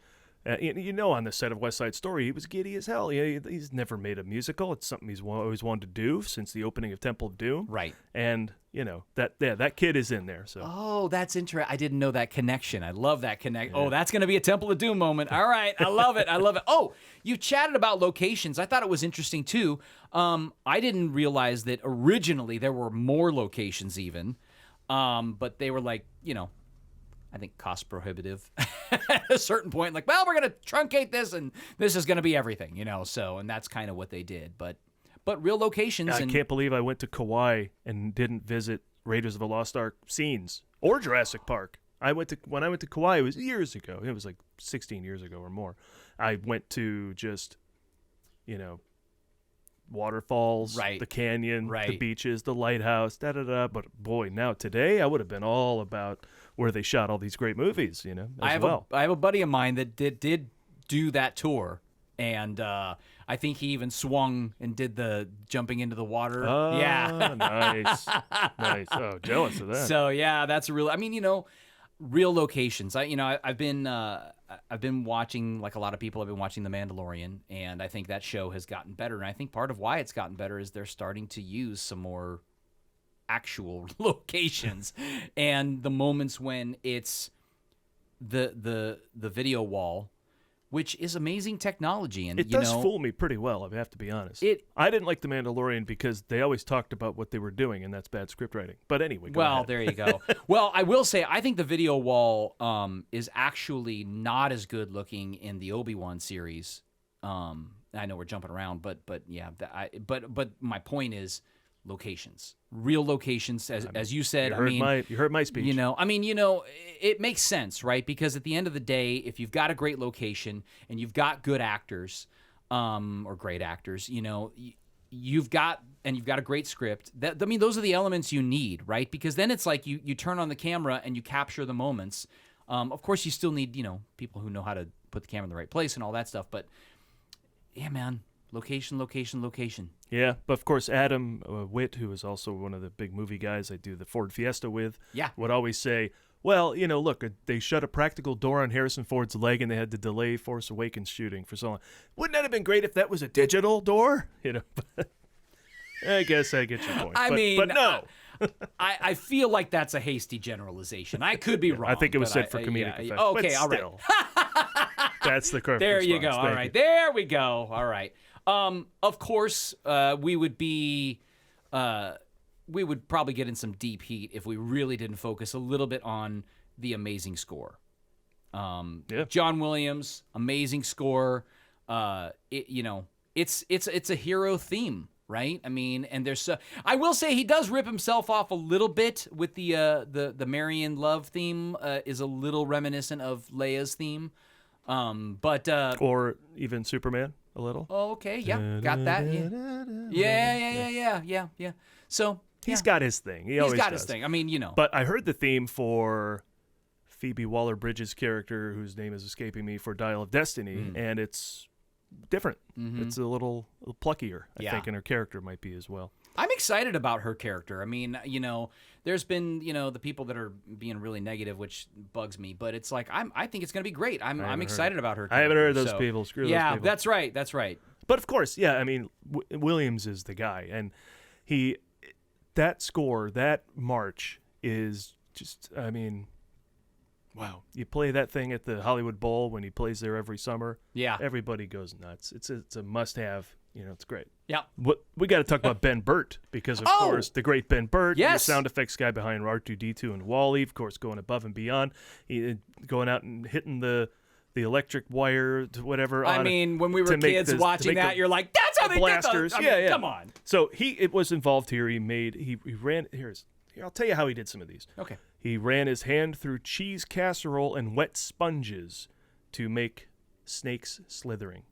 On the set of West Side Story, he was giddy as hell. He's never made a musical. It's something he's always wanted to do since the opening of Temple of Doom. Right. And, that kid is in there. So. Oh, that's interesting. I didn't know that connection. I love that connection. Yeah. Oh, that's going to be a Temple of Doom moment. All right. I love it. I love it. Oh, you chatted about locations. I thought it was interesting, too. I didn't realize that originally there were more locations even, but they were like, I think cost prohibitive at a certain point. Like, well, we're going to truncate this, and this is going to be everything, So, and that's kind of what they did. But real locations. I can't believe I went to Kauai and didn't visit Raiders of the Lost Ark scenes or Jurassic Park. When I went to Kauai, it was years ago. It was like 16 years ago or more. I went to just, waterfalls, right, the canyon, right, the beaches, the lighthouse, da-da-da. But boy, now today I would have been all about where they shot all these great movies, I have a buddy of mine that did do that tour, and I think he even swung and did the jumping into the water. Oh, yeah. Nice. Nice. Oh, jealous of that. So, yeah, that's a real, real locations. I've been watching, like a lot of people, I've been watching The Mandalorian, and I think that show has gotten better. And I think part of why it's gotten better is they're starting to use some more actual locations, and the moments when it's the video wall, which is amazing technology. And it does fool me pretty well, I have to be honest. I didn't like The Mandalorian because they always talked about what they were doing, and that's bad script writing. But anyway, go ahead. There you go. Well, I will say, I think the video wall is actually not as good looking in the Obi-Wan series. I know we're jumping around, but yeah, but my point is locations, real locations, as you said. You heard my speech. It makes sense, right? Because at the end of the day, if you've got a great location and you've got good actors, or great actors, you've got a great script. Those are the elements you need, right? Because then it's like you turn on the camera and you capture the moments. Of course, you still need people who know how to put the camera in the right place and all that stuff. But yeah, man. Location. Yeah, but of course Adam Witt, who is also one of the big movie guys I do the Ford Fiesta with, would always say, well, look, they shut a practical door on Harrison Ford's leg and they had to delay Force Awakens shooting for so long. Wouldn't that have been great if that was a digital door? I guess I get your point. But no. I feel like that's a hasty generalization. I could be wrong. I think it was said for comedic effect. Okay, all right. That's the correct There response. You go. All right. There we go. All right. Of course, we would probably get in some deep heat if we really didn't focus a little bit on the amazing score. John Williams, amazing score. It's a hero theme, right? And there's I will say he does rip himself off a little bit with the Marion love theme is a little reminiscent of Leia's theme. But Or even Superman a little. oh, okay, yeah, got that. Yeah. So He's got his thing. He he's always got does. his thing. I mean, you know. But I heard the theme for Phoebe Waller-Bridge's character, whose name is escaping me, for Dial of Destiny, and it's different. It's a little pluckier, I Yeah. think, and her character might be as well. I'm excited about her character. I mean, you know, there's been, you know, the people that are being really negative, which bugs me. But it's like I think it's going to be great. I'm excited about her. I haven't heard of character, those so- people. Screw those Yeah, people. that's right. That's right. But of course, yeah. I mean, Williams is the guy, and that score, that march is just. I mean, wow. You play that thing at the Hollywood Bowl when he plays there every summer. Yeah. Everybody goes nuts. It's a must-have. You know, it's great. Yeah. What we got to talk about Ben Burt, because of Oh! course the great Ben Burt, the Yes. sound effects guy behind R2D2 and Wall-E, of course, going above and beyond, going out and hitting the electric wire to whatever. I mean, when we were to make kids to watching make that, the you're like, that's how they blasters. did those. I mean, Yeah. Come on. So it was involved here. He ran here. I'll tell you how he did some of these. Okay. He ran his hand through cheese casserole and wet sponges to make snakes slithering.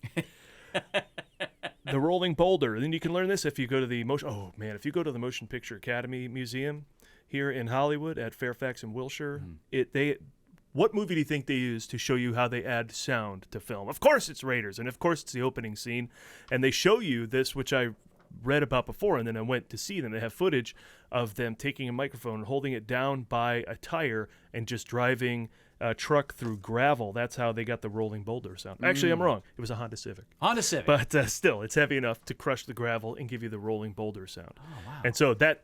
The rolling boulder. And then you can learn this if you go to the if you go to the Motion Picture Academy Museum here in Hollywood at Fairfax and Wilshire, what movie do you think they use to show you how they add sound to film? Of course it's Raiders, and of course it's the opening scene, and they show you this, which I read about before, and then I went to see them. They have footage of them taking a microphone and holding it down by a tire and just driving a truck through gravel. That's how they got the rolling boulder sound. Actually, I'm wrong. It was a Honda Civic. Honda Civic. But still, it's heavy enough to crush the gravel and give you the rolling boulder sound. Oh, wow. And so that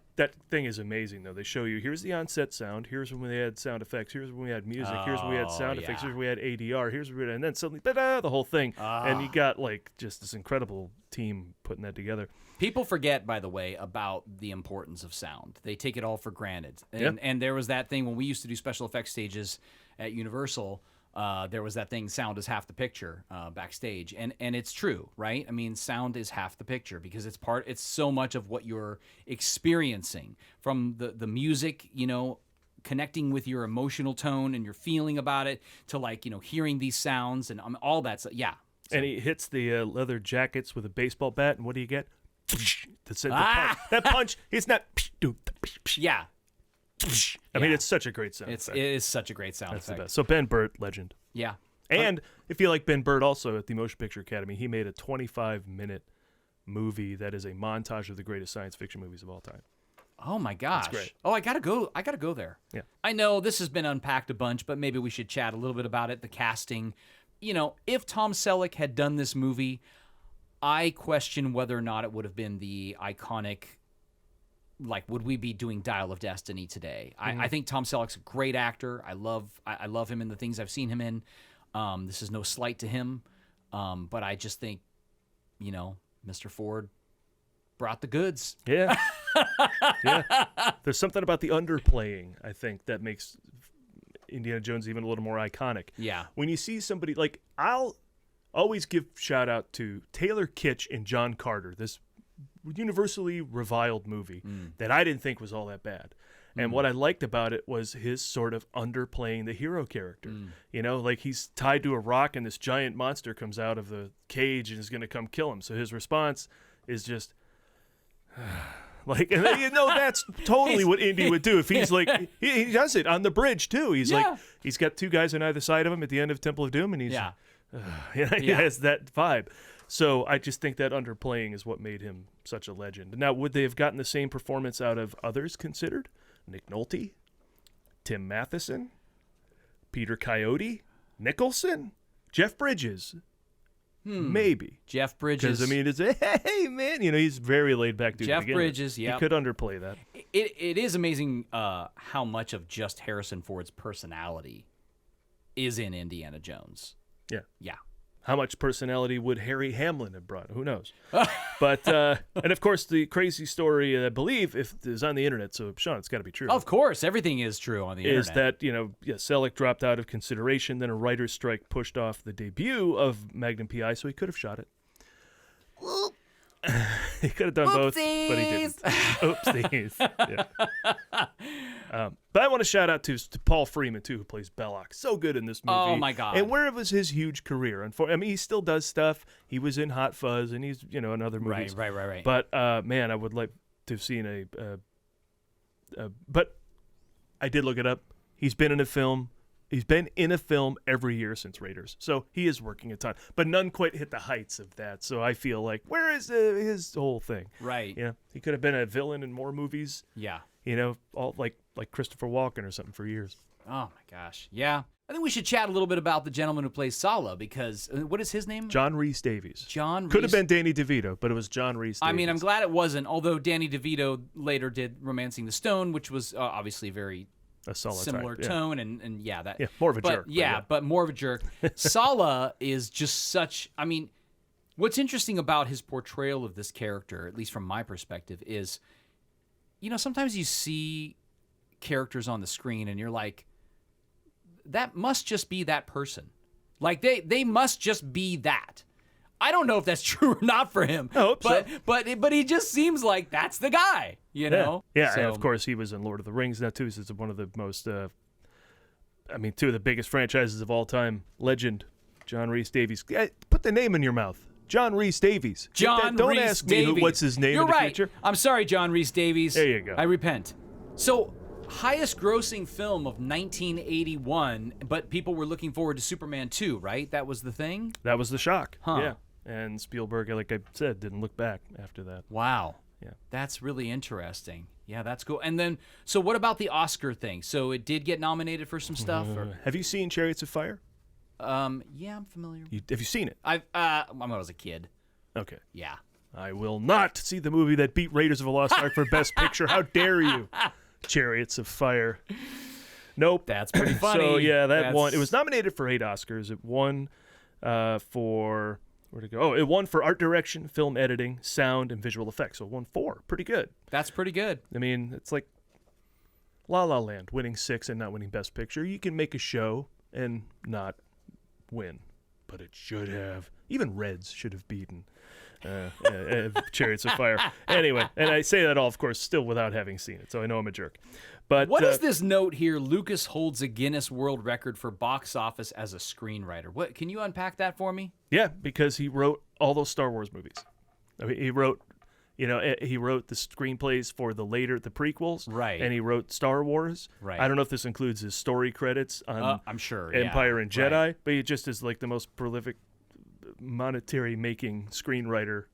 thing is amazing, though. They show you, here's the on-set sound, here's when they had sound effects, here's when we had music, here's when we had sound effects, yeah. here's when we had ADR, here's when we had, and then suddenly, the whole thing. And you got, like, just this incredible team putting that together. People forget, by the way, about the importance of sound. They take it all for granted. And there was that thing when we used to do special effects stages at Universal. There was that thing, sound is half the picture, backstage. And it's true, right? I mean, sound is half the picture because it's so much of what you're experiencing, from the music, you know, connecting with your emotional tone and your feeling about it, to, like, you know, hearing these sounds and all that stuff. Yeah. And he hits the leather jackets with a baseball bat, and what do you get? That's it. That punch. He's not. Yeah. I mean, it's such a great sound. It is such a great sound That's the effect. best. So Ben Burt, legend. Yeah. And if you like Ben Burt, also at the Motion Picture Academy, he made a 25-minute movie that is a montage of the greatest science fiction movies of all time. Oh my gosh. great. Oh, I gotta go there. Yeah. I know this has been unpacked a bunch, but maybe we should chat a little bit about it. The casting. You know, if Tom Selleck had done this movie, I question whether or not it would have been the iconic, like, would we be doing Dial of Destiny today? I think Tom Selleck's a great actor. I love him in the things I've seen him in. This is no slight to him, but I just think, you know, Mr. Ford brought the goods. Yeah. Yeah. There's something about the underplaying, I think, that makes Indiana Jones even a little more iconic. Yeah. When you see somebody, like, I'll always give shout out to Taylor Kitsch and John Carter, this universally reviled movie that I didn't think was all that bad. And what I liked about it was his sort of underplaying the hero character. You know, like, he's tied to a rock and this giant monster comes out of the cage and is going to come kill him. So his response is just like, and then, you know, that's totally what Indy would do if he's like, he does it on the bridge too. He's like, he's got two guys on either side of him at the end of Temple of Doom, and he's he has that vibe. So I just think that underplaying is what made him such a legend. Now, would they have gotten the same performance out of others considered? Nick Nolte, Tim Matheson, Peter Coyote, Nicholson, Jeff Bridges. Maybe. Jeff Bridges. Because, I mean, it's, hey, man, you know, he's very laid back dude. Jeff Bridges, He could underplay that. It is amazing how much of just Harrison Ford's personality is in Indiana Jones. Yeah. Yeah. How much personality would Harry Hamlin have brought? Who knows? But, and of course, the crazy story, I believe, is on the internet. So, Sean, it's got to be true. Of course, everything is true on the internet. Is that, you know, Selleck dropped out of consideration, then a writer's strike pushed off the debut of Magnum P.I., so he could have shot it. He could have done both, but he didn't. Oopsies. Yeah. But I want to shout out to Paul Freeman, too, who plays Belloc. So good in this movie. Oh, my God. And where was his huge career? I mean, he still does stuff. He was in Hot Fuzz, and he's, in other movies. Right. But, man, I would like to have seen but I did look it up. He's been in a film. He's been in a film every year since Raiders. So he is working a ton. But none quite hit the heights of that. So I feel like, where is his whole thing? Right. He could have been a villain in more movies. Yeah. All like Christopher Walken or something for years. Oh, my gosh. Yeah. I think we should chat a little bit about the gentleman who plays Sala, because what is his name? John Rhys Davies. John Could have Rhys- been Danny DeVito, but it was John Rhys Davies. I mean, I'm glad it wasn't, although Danny DeVito later did Romancing the Stone, which was obviously very a solid similar type. tone, and that. Yeah, more of a jerk. But more of a jerk. Sala is just such. I mean, what's interesting about his portrayal of this character, at least from my perspective, is, sometimes you see characters on the screen and you're like, that must just be that person. Like they must just be that. I don't know if that's true or not for him. I hope so. But he just seems like that's the guy, know? Yeah, So- and of course he was in Lord of the Rings now too. So it's one of the most, two of the biggest franchises of all time. Legend, John Rhys Davies. Put the name in your mouth. John Rhys Davies. John Don't Rhys ask me Davies. what's his name You're in the right. future. I'm sorry, John Rhys Davies. There you go. I repent. So, highest grossing film of 1981, but people were looking forward to Superman 2, right? That was the thing? That was the shock. Huh. Yeah. And Spielberg, like I said, didn't look back after that. Wow. Yeah. That's really interesting. Yeah, that's cool. And then, so what about the Oscar thing? So it did get nominated for some stuff? Or? Have you seen Chariots of Fire? Yeah, I'm familiar. Have you seen it? When I was a kid. Okay. Yeah. I will not see the movie that beat Raiders of the Lost Ark for Best Picture. How dare you? Chariots of Fire. Nope. That's pretty funny. So, yeah, that That's- won. It was nominated for 8 Oscars. It won for... Where'd it go? Oh, it won for art direction, film editing, sound, and visual effects. So it won 4. Pretty good. That's pretty good. I mean, it's like La La Land, winning 6 and not winning Best Picture. You can make a show and not win, but it should have. Even Reds should have beaten Chariots of Fire. Anyway, and I say that all, of course, still without having seen it, so I know I'm a jerk. But What is this note here? Lucas holds a Guinness World Record for box office as a screenwriter. What? Can you unpack that for me? Yeah, because he wrote all those Star Wars movies. I mean, he wrote the screenplays for the prequels, Right. And he wrote Star Wars. Right. I don't know if this includes his story credits on I'm sure. Empire yeah. and Jedi, Right. but he just is like the most prolific monetary making screenwriter.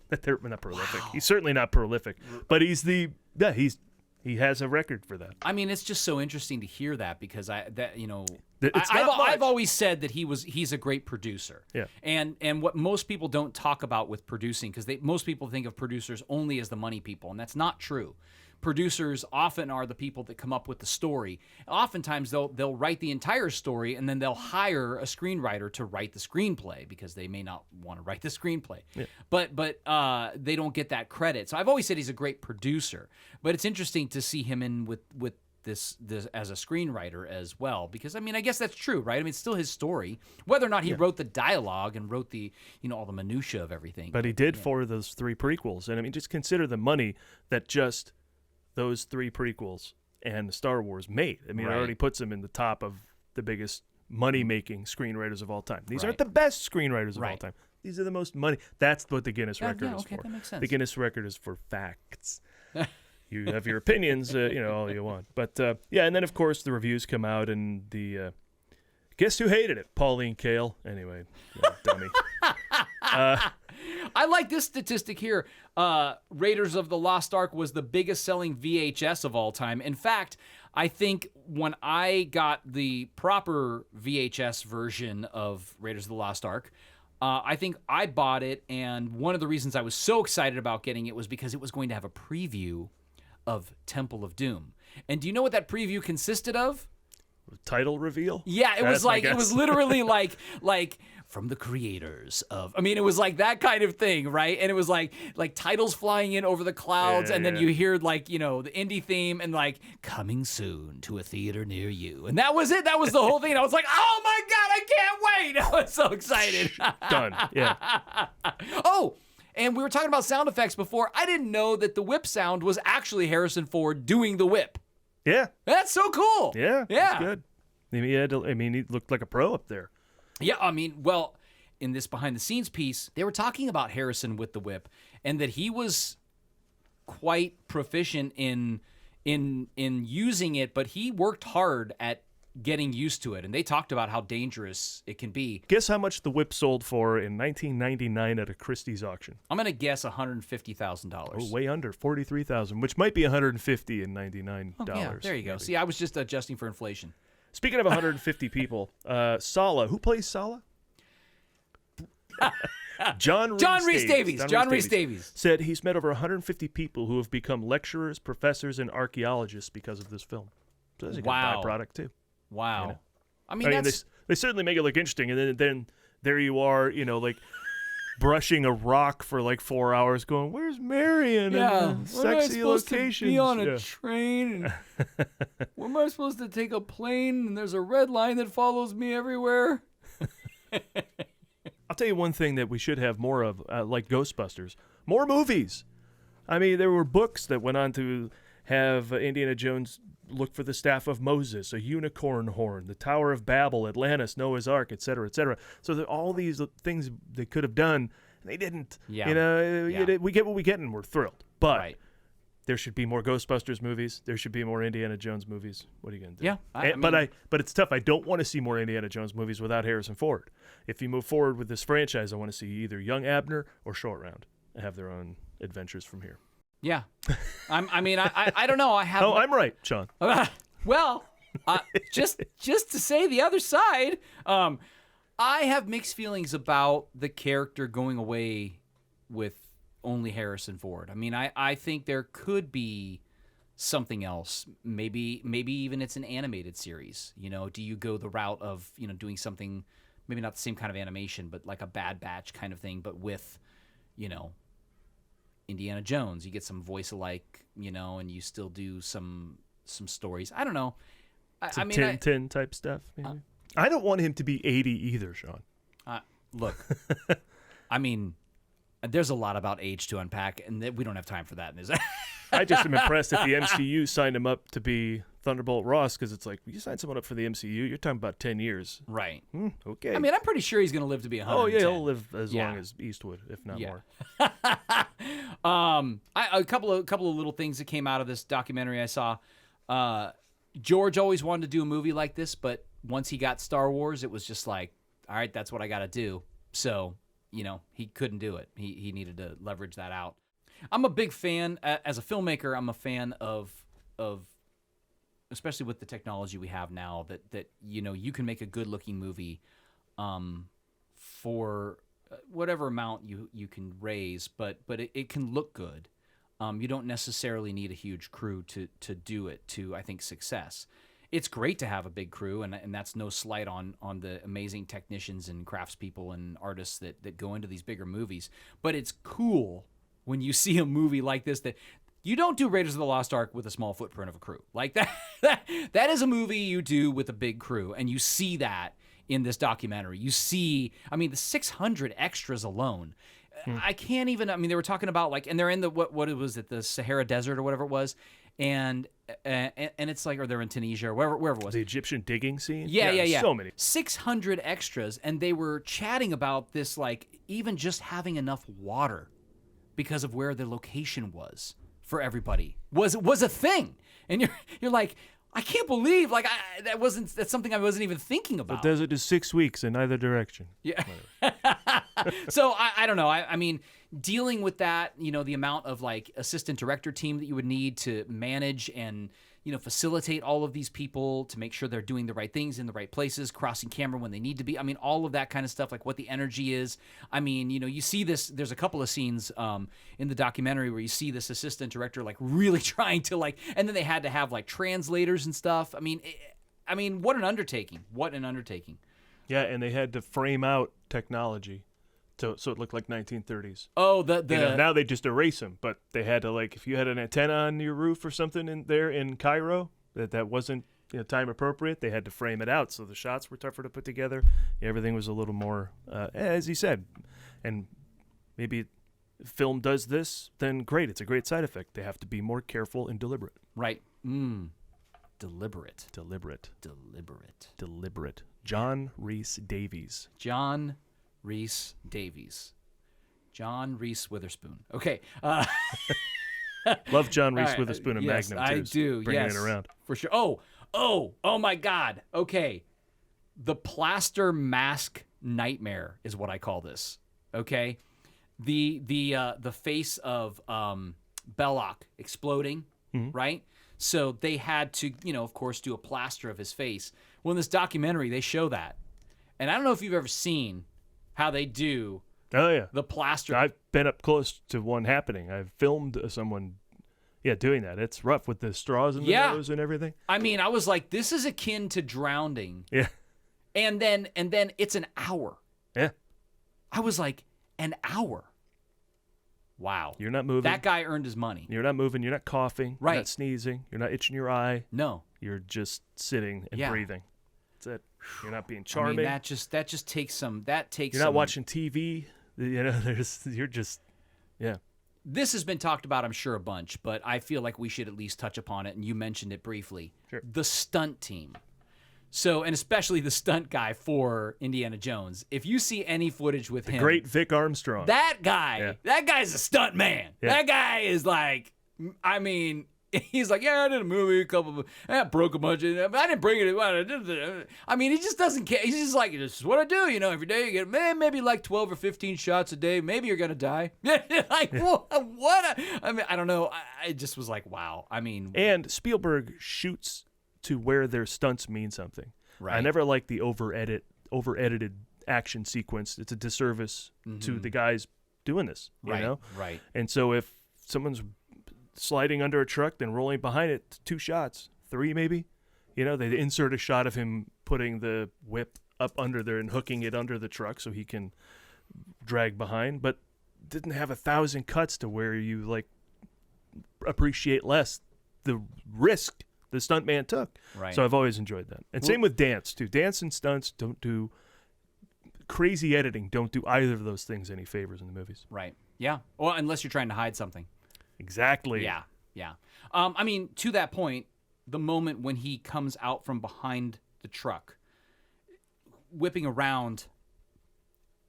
They're not prolific. He's certainly not prolific, but he has a record for that. I mean, it's just so interesting to hear that because It's not I've much. always said that he's a great producer. Yeah. And what most people don't talk about with producing, because most people think of producers only as the money people, and that's not true. Producers often are the people that come up with the story. Oftentimes they'll write the entire story and then they'll hire a screenwriter to write the screenplay because they may not want to write the screenplay. Yeah. But they don't get that credit. So I've always said he's a great producer. But it's interesting to see him in with this as a screenwriter as well, because I mean I guess that's true, right? I mean it's still his story, whether or not he wrote the dialogue and wrote the all the minutia of everything. But he did for those 3 prequels, and I mean just consider the money that just those 3 prequels and Star Wars made. I mean, Right. it already puts them in the top of the biggest money-making screenwriters of all time. These Right. aren't the best screenwriters of all Right. time. These are the most money. That's what the Guinness record is okay, for. that makes sense. The Guinness record is for facts. You have your opinions, all you want. But, and then, of course, the reviews come out, and the... guess who hated it? Pauline Kael. Anyway, dummy. I like this statistic here. Raiders of the Lost Ark was the biggest selling VHS of all time. In fact, I think when I got the proper VHS version of Raiders of the Lost Ark, I think I bought it, and one of the reasons I was so excited about getting it was because it was going to have a preview of Temple of Doom. And do you know what that preview consisted of? Title reveal? Yeah, it That's was my like, it was guess. literally like from the creators of, I mean, it was like that kind of thing, right? And it was like titles flying in over the clouds, Yeah, and then yeah. you hear the indie theme and coming soon to a theater near you. And that was it. That was the whole thing. I was like, oh my God, I can't wait. I was so excited. Done. Yeah. Oh, and we were talking about sound effects before. I didn't know that the whip sound was actually Harrison Ford doing the whip. Yeah. That's so cool. Yeah. Yeah. It's good. He looked like a pro up there. Yeah, I mean, well, in this behind the scenes piece, they were talking about Harrison with the whip and that he was quite proficient in using it, but he worked hard at getting used to it, and they talked about how dangerous it can be. Guess how much the whip sold for in 1999 at a Christie's auction? I'm gonna guess $150,000. Oh, way under, $43,000, which might be $150 in $99. Yeah, there you go. maybe. See, I was just adjusting for inflation. Speaking of 150 people, Sala, who plays Sala? John Rhys Davies said he's met over 150 people who have become lecturers, professors, and archaeologists because of this film. So that's a good byproduct too. Wow. You know? I mean, they certainly make it look interesting, and then there you are, like brushing a rock for like 4 hours, going, "Where's Marion?" Yeah, and sexy locations. Be on a train. And where am I supposed to take a plane? And there's a red line that follows me everywhere. I'll tell you one thing that we should have more of, like Ghostbusters, more movies. I mean, there were books that went on to have Indiana Jones look for the Staff of Moses, a unicorn horn, the Tower of Babel, Atlantis, Noah's Ark, etc., etc. So there are all these things they could have done, and they didn't. Yeah. We get what we get, and we're thrilled. But there should be more Ghostbusters movies. There should be more Indiana Jones movies. What are you going to do? Yeah. But it's tough. I don't want to see more Indiana Jones movies without Harrison Ford. If you move forward with this franchise, I want to see either young Abner or Short Round have their own adventures from here. Yeah. I don't know. I have. Oh, I'm right, Sean. Well, just to say the other side, I have mixed feelings about the character going away with only Harrison Ford. I mean, I think there could be something else. Maybe even it's an animated series. Do you go the route of doing something, maybe not the same kind of animation, but like a Bad Batch kind of thing, but with Indiana Jones, you get some voice alike, and you still do some stories. I don't know. Some Tintin type stuff, maybe. I don't want him to be 80 either, Sean. Look, I mean, there's a lot about age to unpack, and we don't have time for that. I just am impressed that the MCU signed him up to be Thunderbolt Ross, because it's like, you sign someone up for the MCU, you're talking about 10 years. Right. Okay. I mean, I'm pretty sure he's going to live to be 110. Oh, yeah, he'll live as long as Eastwood, if not more. A couple of little things that came out of this documentary I saw. George always wanted to do a movie like this, but once he got Star Wars, it was just like, all right, that's what I got to do. So, he couldn't do it. He needed to leverage that out. I'm a big fan, as a filmmaker, I'm a fan of especially with the technology we have now, that you can make a good-looking movie for whatever amount you can raise, but it can look good. You don't necessarily need a huge crew to do it to, I think, success. It's great to have a big crew, and that's no slight on the amazing technicians and craftspeople and artists that go into these bigger movies. But it's cool when you see a movie like this that you don't do Raiders of the Lost Ark with a small footprint of a crew. Like that is a movie you do with a big crew, and you see that in this documentary. You see, the 600 extras alone. I can't even, they were talking about and they're in what was it, the Sahara Desert or whatever it was, and it's like, or they're in Tunisia or wherever it was. The Egyptian digging scene? Yeah. So many. 600 extras, and they were chatting about this, even just having enough water because of where the location was for everybody was a thing. And you're like, I can't believe that's something I wasn't even thinking about. The desert is 6 weeks in either direction. Yeah. So I don't know. I mean, dealing with that, the amount of assistant director team that you would need to manage and facilitate all of these people to make sure they're doing the right things in the right places, crossing camera when they need to be. All of that kind of stuff, what the energy is. You see this, there's a couple of scenes in the documentary where you see this assistant director really trying to and then they had to have translators and stuff. What an undertaking. What an undertaking. Yeah, and they had to frame out technology so it looked like 1930s. Oh, now they just erase them, but they had to if you had an antenna on your roof or something in Cairo that wasn't time appropriate, they had to frame it out, so the shots were tougher to put together. Everything was a little more, as he said, and maybe if film does this, then great, it's a great side effect. They have to be more careful and deliberate. Right. Deliberate. John Rhys Davies. John Rhys Davies. John Reese Witherspoon. Okay. Love John Reese All right, Witherspoon and yes, Magnum, too. I do. Bringing yes, it around. for sure. Oh my God. Okay, the plaster mask nightmare is what I call this. Okay, the face of Belloc exploding, right? So they had to, of course, do a plaster of his face. Well, in this documentary, they show that, and I don't know if you've ever seen how they do. Oh, yeah. The plaster. I've been up close to one happening. I've filmed someone, doing that. It's rough with the straws in the nose and everything. I mean, I was like, this is akin to drowning. Yeah. And then it's an hour. Yeah. I was like, an hour. Wow. You're not moving. That guy earned his money. You're not moving. You're not coughing. Right. You're not sneezing. You're not itching your eye. No. You're just sitting and Yeah. breathing. That's it. You're not being charming. I mean, that just takes some. You're not watching TV. You're just, yeah. This has been talked about, I'm sure, a bunch, but I feel like we should at least touch upon it, and you mentioned it briefly. Sure. The stunt team. So, and especially the stunt guy for Indiana Jones. If you see any footage with him. Great Vic Armstrong. That guy's a stunt man. Yeah. That guy is like, I mean, he's like, yeah, I did a movie, I broke a bunch of, I didn't bring it. I mean, he just doesn't care. He's just like, this is what I do, every day you get maybe like 12 or 15 shots a day. Maybe you're going to die. Like, what? I mean, I don't know. I just was like, wow. I mean. And Spielberg shoots to where their stunts mean something. Right. I never like the over-edited action sequence. It's a disservice to the guys doing this, you know? Right. And so if someone's sliding under a truck, then rolling behind it, 2 shots, 3 maybe. They insert a shot of him putting the whip up under there and hooking it under the truck so he can drag behind, but didn't have 1,000 cuts to where you appreciate less the risk the stuntman took. Right. So I've always enjoyed that. And same with dance too. Dance and stunts don't do crazy editing. Don't do either of those things any favors in the movies. Right. Yeah. Well, unless you're trying to hide something. Exactly. Yeah. I mean, to that point, the moment when he comes out from behind the truck, whipping around,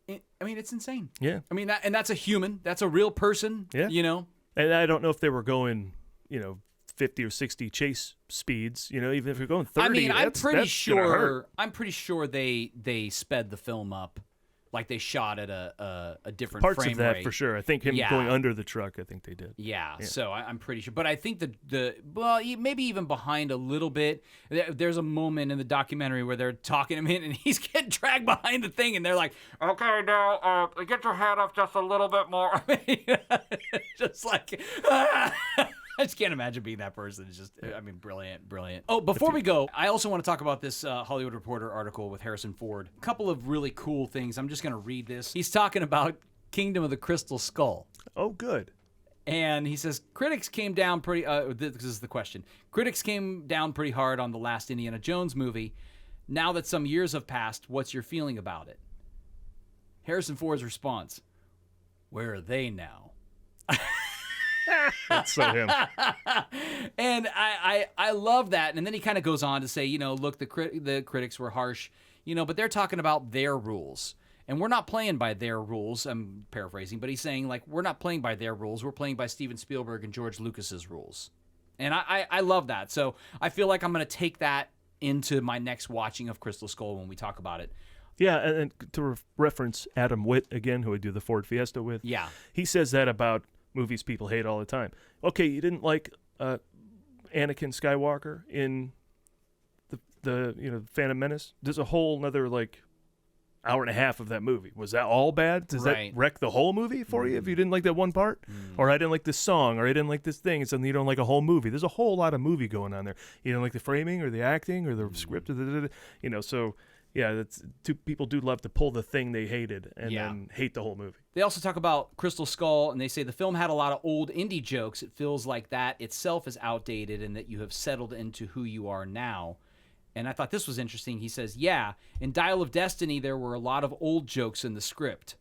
it's insane. Yeah. I mean, that's a human. That's a real person. Yeah. And I don't know if they were going, 50 or 60 chase speeds. Even if you're going 30. I mean, I'm pretty sure they sped the film up. Like they shot at a different parts frame of that rate. For sure. I think him going under the truck, I think they did. Yeah. So I'm pretty sure. But I think maybe even behind a little bit, there's a moment in the documentary where they're talking him in and he's getting dragged behind the thing and they're like, okay, now get your head up just a little bit more. Just like, I just can't imagine being that person. It's just, brilliant. Oh, before we go, I also want to talk about this Hollywood Reporter article with Harrison Ford. A couple of really cool things. I'm just going to read this. He's talking about Kingdom of the Crystal Skull. Oh, good. And he says, critics came down pretty, this is the question. Critics came down pretty hard on the last Indiana Jones movie. Now that some years have passed, what's your feeling about it? Harrison Ford's response, where are they now? That's so him. And I love that. And then he kind of goes on to say, look, the critics were harsh, but they're talking about their rules. And we're not playing by their rules. I'm paraphrasing, but he's saying, we're not playing by their rules. We're playing by Steven Spielberg and George Lucas's rules. And I love that. So I feel like I'm going to take that into my next watching of Crystal Skull when we talk about it. Yeah, and to reference Adam Witt again, who I do the Ford Fiesta with. Yeah. He says that about movies people hate all the time. Okay, you didn't like Anakin Skywalker in the Phantom Menace? There's a whole another hour and a half of that movie. Was that all bad? Does that wreck the whole movie for you if you didn't like that one part? Or I didn't like this song, or I didn't like this thing, and suddenly you don't like a whole movie. There's a whole lot of movie going on there. You don't like the framing or the acting or the script, or so yeah, people do love to pull the thing they hated and then hate the whole movie. They also talk about Crystal Skull, and they say the film had a lot of old indie jokes. It feels like that itself is outdated and that you have settled into who you are now. And I thought this was interesting. He says, in Dial of Destiny, there were a lot of old jokes in the script.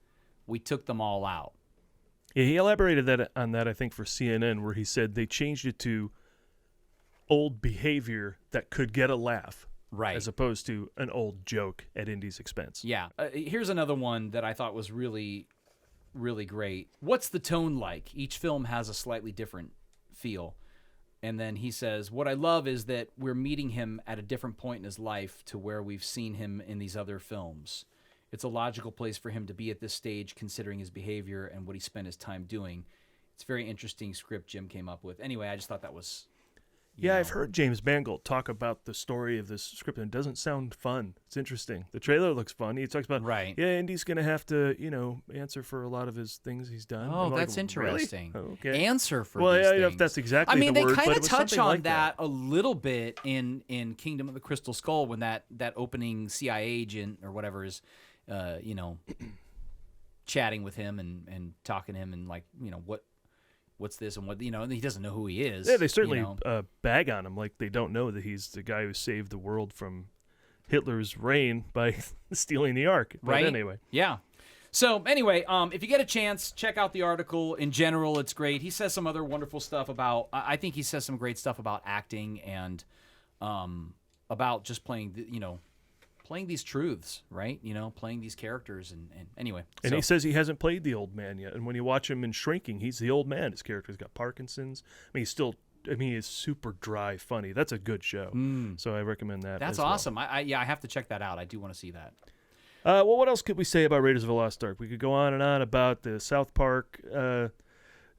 We took them all out. Yeah, he elaborated on that, I think, for CNN, where he said they changed it to old behavior that could get a laugh. Right. As opposed to an old joke at Indy's expense. Yeah. Here's another one that I thought was really, really great. What's the tone like? Each film has a slightly different feel. And then he says, what I love is that we're meeting him at a different point in his life to where we've seen him in these other films. It's a logical place for him to be at this stage, considering his behavior and what he spent his time doing. It's a very interesting script Jim came up with. Anyway, I just thought that was... Yeah, I've heard James Mangold talk about the story of this script, and it doesn't sound fun. It's interesting. The trailer looks fun. He talks about, Indy's going to have to, answer for a lot of his things he's done. Oh, that's interesting. Really? Okay. Answer for well, these yeah, things. if that's exactly the word. I mean, they kind of touch on that a little bit in Kingdom of the Crystal Skull when that opening CIA agent or whatever is, chatting with him and talking to him and what's this and what, and he doesn't know who he is. Yeah, they certainly bag on him like they don't know that he's the guy who saved the world from Hitler's reign by stealing the Ark. But anyway. Yeah. So anyway, if you get a chance, check out the article. In general, it's great. He says some other wonderful stuff about, I think he says some great stuff about acting and about just playing, playing these truths, right? Playing these characters and anyway. And he says he hasn't played the old man yet. And when you watch him in Shrinking, he's the old man. His character's got Parkinson's. I mean, he is super dry funny. That's a good show. So I recommend that. That's awesome. I have to check that out. I do want to see that. Well, what else could we say about Raiders of the Lost Ark? We could go on and on about the South Park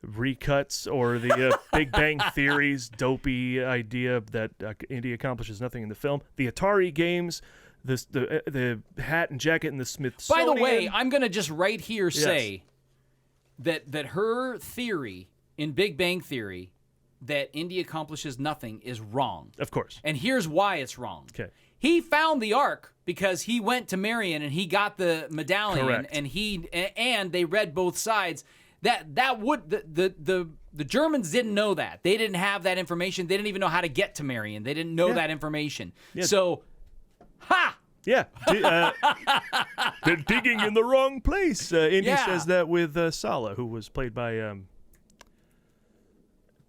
recuts or the Big Bang Theory's dopey idea that Indy accomplishes nothing in the film. The Atari games. The hat and jacket and the Smithsonian. By the way, I'm going to just right here say that her theory in Big Bang Theory that Indy accomplishes nothing is wrong. Of course. And here's why it's wrong. Okay. He found the Ark because he went to Marion and he got the medallion. Correct. And they read both sides. The Germans didn't know that. They didn't have that information. They didn't even know how to get to Marion. They didn't know that information. Yeah. So ha! Yeah. They're digging in the wrong place. Indy says that with Sala, who was played by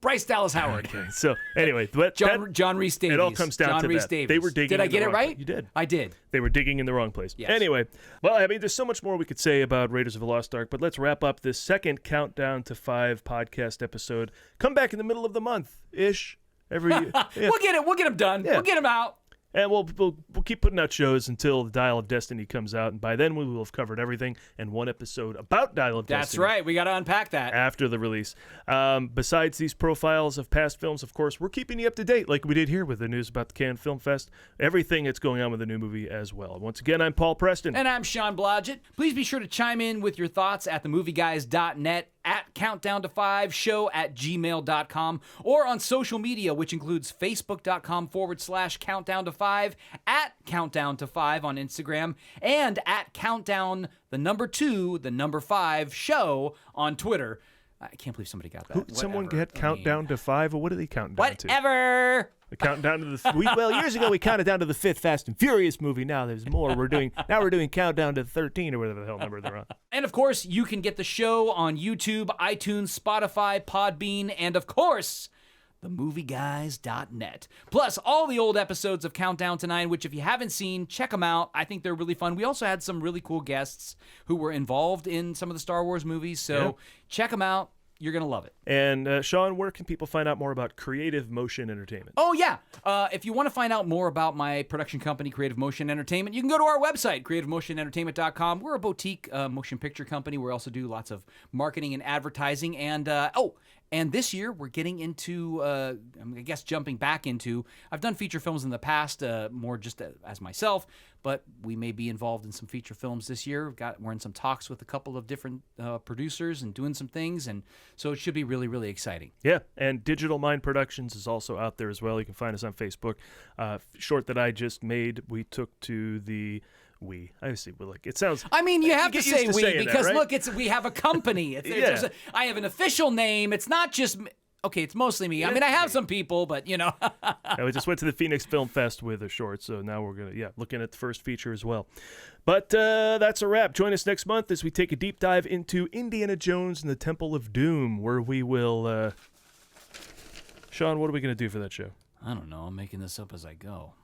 Bryce Dallas Howard. Okay. So anyway, John Rhys Davies. It all comes down to that. They were digging. Did I get it right? You did. I did. They were digging in the wrong place. Yes. Anyway, well, I mean, there's so much more we could say about Raiders of the Lost Ark, but let's wrap up this second Countdown to 5 podcast episode. Come back in the middle of the month ish. We'll get them done. Yeah. We'll get them out. And we'll keep putting out shows until the Dial of Destiny comes out, and by then we will have covered everything and one episode about Dial of Destiny. That's right. We got to unpack that after the release. Besides these profiles of past films, of course, we're keeping you up to date, like we did here with the news about the Cannes Film Fest. Everything that's going on with the new movie as well. Once again, I'm Paul Preston, and I'm Sean Blodgett. Please be sure to chime in with your thoughts at themovieguys.net, at countdown5show@gmail.com, or on social media, which includes facebook.com/countdown5, at countdown5 on Instagram, and at countdown5 show on Twitter. I can't believe somebody got that. Someone get Countdown to 5, or what are they counting down to? Whatever. The countdown to the years ago we counted down to the 5th Fast and Furious movie. Now there's more. We're doing countdown to 13 or whatever the hell number they're on. And of course, you can get the show on YouTube, iTunes, Spotify, Podbean, and of course, themovieguys.net. Plus, all the old episodes of Countdown to 9, which if you haven't seen, check them out. I think they're really fun. We also had some really cool guests who were involved in some of the Star Wars movies, so check them out. You're going to love it. And Sean, where can people find out more about Creative Motion Entertainment? Oh, yeah. If you want to find out more about my production company, Creative Motion Entertainment, you can go to our website, creativemotionentertainment.com. We're a boutique motion picture company. We also do lots of marketing and advertising. And, and this year, we're getting into, I guess, jumping back into, I've done feature films in the past, more just as myself, but we may be involved in some feature films this year. We're in some talks with a couple of different producers and doing some things, and so it should be really, really exciting. Yeah, and Digital Mind Productions is also out there as well. You can find us on Facebook. Short that I just made, we took to the... I see. Well, like it sounds. I mean, you have to say we because that, right? Look, we have a company. I have an official name. It's not just. Okay, it's mostly me. I mean, I have some people, but Yeah, we just went to the Phoenix Film Fest with a short, so now we're gonna looking at the first feature as well. But that's a wrap. Join us next month as we take a deep dive into Indiana Jones and the Temple of Doom, where we will. Sean, what are we gonna do for that show? I don't know. I'm making this up as I go.